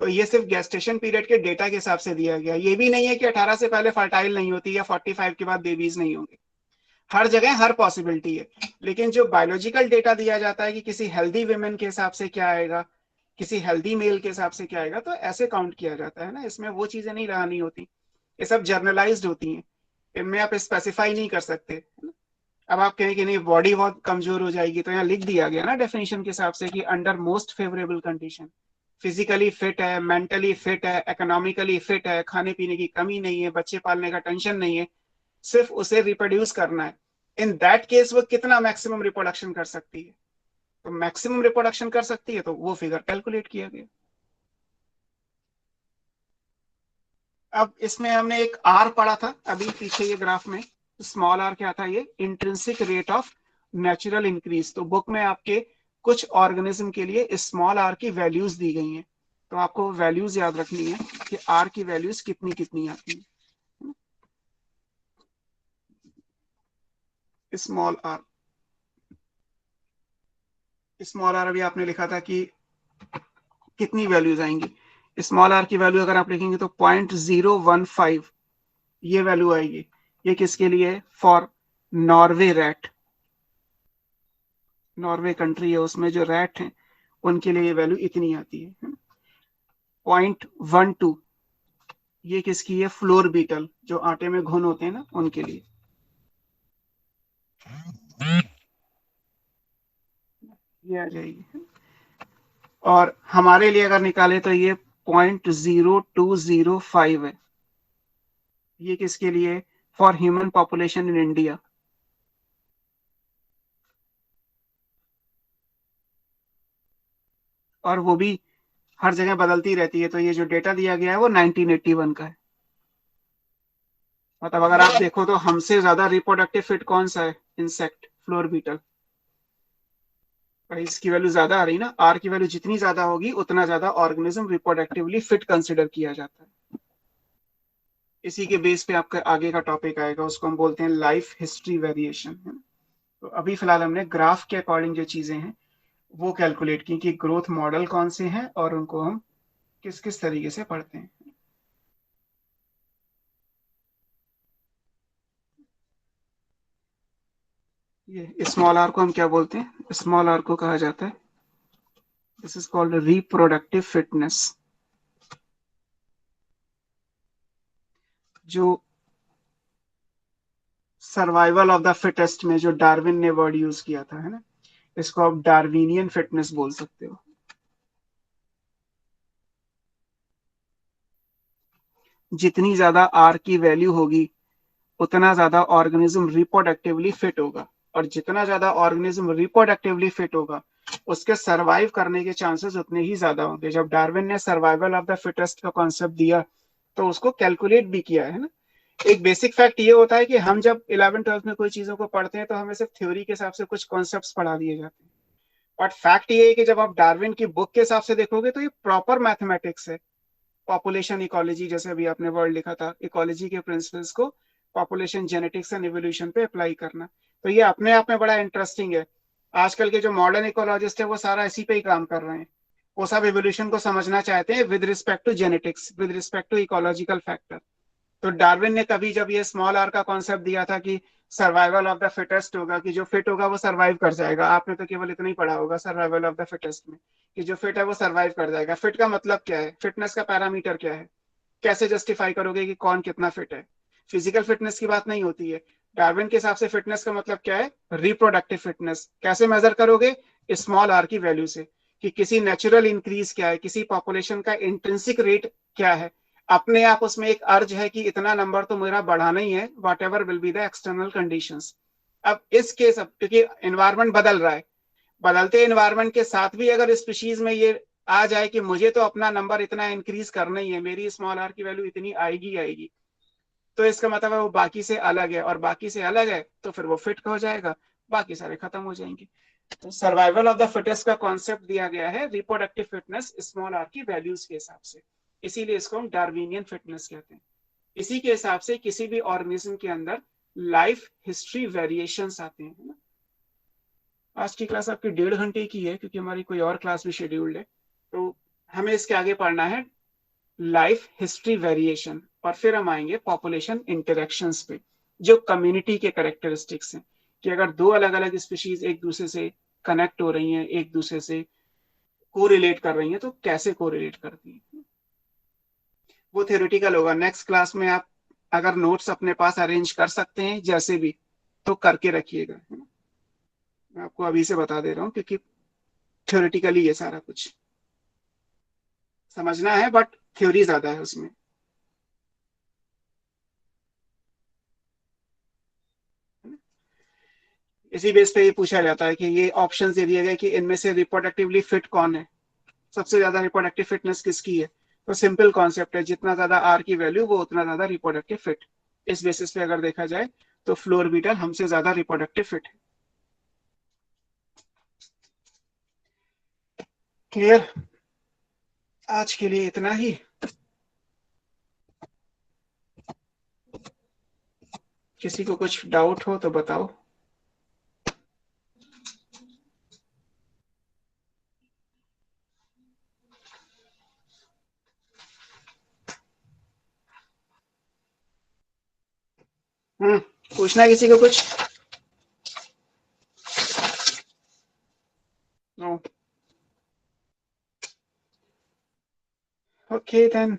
तो ये सिर्फ गेस्टेशन पीरियड के डेटा के हिसाब से दिया गया। ये भी नहीं है कि 18 से पहले फर्टाइल नहीं होती या 45 के बाद बेबीज नहीं होंगे। हर जगह हर पॉसिबिलिटी है। लेकिन जो बायोलॉजिकल डेटा दिया जाता है कि किसी हेल्दी वुमेन के हिसाब से क्या आएगा, किसी हेल्दी मेल के हिसाब से क्या आएगा, तो ऐसे काउंट किया जाता है ना। इसमें वो चीजें नहीं रहनी होती, ये सब जर्नलाइज्ड होती हैं, इनमें आप स्पेसिफाई नहीं कर सकते। अब आप कहें कि नहीं बॉडी बहुत कमजोर हो जाएगी, तो यहाँ लिख दिया गया ना डेफिनेशन के हिसाब से कि under most favourable condition, physically fit है, मेंटली फिट है, इकोनॉमिकली फिट है, खाने पीने की कमी नहीं है, बच्चे पालने का टेंशन नहीं है, सिर्फ उसे रिप्रोड्यूस करना है। इन दैट केस वो कितना मैक्सिमम रिप्रोडक्शन कर सकती है, तो मैक्सिमम रिप्रोडक्शन कर सकती है तो वो फिगर कैलकुलेट किया गया। अब इसमें हमने एक आर पढ़ा था अभी पीछे ये ग्राफ में, स्मॉल आर क्या था, ये intrinsic rate of natural increase. तो बुक में आपके कुछ ऑर्गेनिज्म के लिए स्मॉल आर की वैल्यूज दी गई हैं, तो आपको वैल्यूज याद रखनी है कि आर की वैल्यूज कितनी कितनी आती है। स्मॉल आर, स्मॉल आर अभी आपने लिखा था कि कितनी वैल्यूज आएंगी। स्मॉल आर की वैल्यू अगर आप लिखेंगे तो 0.015 ये वैल्यू आएगी। ये किसके लिए, for Norway rat, Norway country है, उसमें जो रैट हैं उनके लिए ये वैल्यू इतनी आती है। 0.12 ये किसकी है? फ्लोर बीटल, जो आटे में घुन होते हैं ना, उनके लिए। ये आ जाएगी। और हमारे लिए अगर निकाले तो ये 0.0205 है। ये किसके लिए? For human population in India. और वो भी हर जगह बदलती रहती है, तो ये जो डेटा दिया गया है वो 1981 का है। मतलब अगर आप देखो तो हमसे ज्यादा रिप्रोडक्टिव फिट कौन सा है? Insect, floor beetle. इसकी वैल्यू ज्यादा आ रही ना, आर की वैल्यू जितनी ज्यादा होगी उतना ज्यादा ऑर्गेनिज्म रिप्रोडक्टिवली फिट कंसिडर किया जाता है। इसी के बेस पे आपका आगे का टॉपिक आएगा, उसको हम बोलते हैं लाइफ हिस्ट्री वेरिएशन। तो अभी फिलहाल हमने ग्राफ के अकॉर्डिंग जो चीजें हैं वो कैलकुलेट की कि ग्रोथ मॉडल कौन से हैं और उनको हम किस किस तरीके से पढ़ते हैं। ये स्मॉल आर को हम क्या बोलते हैं? स्मॉल आर को कहा जाता है, this is called reproductive fitness. जो सर्वाइवल ऑफ द फिटेस्ट में जो डार्विन ने वर्ड यूज किया था, है ना, इसको आप डार्विनियन फिटनेस बोल सकते हो। जितनी ज्यादा आर की वैल्यू होगी उतना ज्यादा ऑर्गेनिज्म रिप्रोडक्टिवली फिट होगा, और जितना ज्यादा ऑर्गेनिज्म रिप्रोडक्टिवली फिट होगा उसके सरवाइव करने के चांसेस उतने ही ज्यादा होंगे। जब डार्विन ने सर्वाइवल ऑफ द फिटेस्ट का कॉन्सेप्ट दिया तो उसको कैलकुलेट भी किया है ना। एक बेसिक फैक्ट ये होता है कि हम जब 11th-12th में कोई चीजों को पढ़ते हैं तो हमें सिर्फ थ्योरी के हिसाब से कुछ कॉन्सेप्ट्स पढ़ा दिए जाते हैं, बट फैक्ट ये है कि जब आप डार्विन की बुक के हिसाब से देखोगे तो ये प्रॉपर मैथमेटिक्स है। पॉपुलेशन इकोलॉजी, जैसे अभी आपने वर्ड लिखा था, इकोलॉजी के प्रिंसिपल्स को पॉपुलेशन जेनेटिक्स एंड इवोल्यूशन पे अप्लाई करना, तो ये अपने आप में बड़ा इंटरेस्टिंग है। आजकल के जो मॉडर्न इकोलॉजिस्ट है वो सारा इसी पे ही काम कर रहे हैं। वो सब इवोल्यूशन को समझना चाहते हैं with respect to genetics, with respect to ecological factor. तो डार्विन ने कभी जब ये स्मॉल आर का कॉन्सेप्ट दिया था कि सर्वाइवल ऑफ द फिटेस्ट होगा, कि जो फिट होगा वो सर्वाइव कर जाएगा, आपने तो केवल इतना ही पढ़ा होगा सर्वाइवल ऑफ द फिटेस्ट में, कि जो फिट है वो सर्वाइव कर जाएगा। फिट का मतलब क्या है? फिटनेस का पैरामीटर क्या है? कैसे जस्टिफाई करोगे कि कौन कितना फिट है? फिजिकल फिटनेस की बात नहीं होती है। डार्विन के हिसाब से फिटनेस का मतलब क्या है? Reproductive fitness. कैसे मेजर करोगे? स्मॉल आर की वैल्यू से, कि किसी नेचुरल इंक्रीज क्या है, किसी पॉपुलेशन का इंट्रिंसिक रेट क्या है। अपने आप उसमें एक अर्ज है कि इतना नंबर तो मेरा बढ़ाना ही है, what ever will be the external conditions. अब इस केस, अब क्योंकि एनवायरमेंट बदल रहा है, बदलते एनवायरमेंट के साथ भी अगर स्पीशीज में ये आ जाए कि मुझे तो अपना नंबर इतना इंक्रीज करना ही है, मेरी स्मॉल आर की वैल्यू इतनी आएगी आएगी, तो इसका मतलब है वो बाकी से अलग है, और बाकी से अलग है तो फिर वो फिट हो जाएगा, बाकी सारे खत्म हो जाएंगे। तो सर्वाइवल ऑफ द फिटेस्ट का कॉन्सेप्ट दिया गया है रिप्रोडक्टिव फिटनेस स्मॉल आर की वैल्यूज के हिसाब से, इसीलिए इसको हम डार्विनियन फिटनेस कहते हैं। इसी के हिसाब से किसी भी ऑर्गेनिज्म के अंदर लाइफ हिस्ट्री वेरिएशंस आते हैं, है ना। आज की क्लास आपकी 1.5 घंटे की है क्योंकि हमारी कोई और क्लास भी शेड्यूल्ड है, तो हमें इसके आगे पढ़ना है लाइफ हिस्ट्री वेरिएशन, और फिर हम आएंगे पॉपुलेशन इंटरेक्शंस पे, जो कम्युनिटी के कैरेक्टरिस्टिक्स हैं, कि अगर दो अलग अलग स्पीशीज एक दूसरे से कनेक्ट हो रही हैं, एक दूसरे से कोरिलेट कर रही हैं, तो कैसे कोरिलेट करती हैं। वो थ्योरेटिकल होगा। नेक्स्ट क्लास में आप अगर नोट्स अपने पास अरेंज कर सकते हैं जैसे भी, तो करके रखिएगा, है ना। मैं आपको अभी से बता दे रहा हूँ क्योंकि थ्योरेटिकली ये सारा कुछ समझना है, बट थ्योरी ज्यादा है उसमें। इसी बेस पे ये पूछा जाता है कि ये ऑप्शन दे दिए गए कि इनमें से रिप्रोडक्टिवली फिट कौन है, सबसे ज्यादा रिप्रोडक्टिव फिटनेस किसकी है। तो सिंपल कॉन्सेप्ट है, जितना ज्यादा आर की वैल्यू वो उतना ज्यादा रिप्रोडक्टिव फिट। इस बेसिस पे अगर देखा जाए तो फ्लोर बीटल हमसे ज्यादा रिप्रोडक्टिव फिट है। क्लियर? आज के लिए इतना ही। किसी को कुछ डाउट हो तो बताओ। पूछना है किसी को कुछ? नो? Okay then.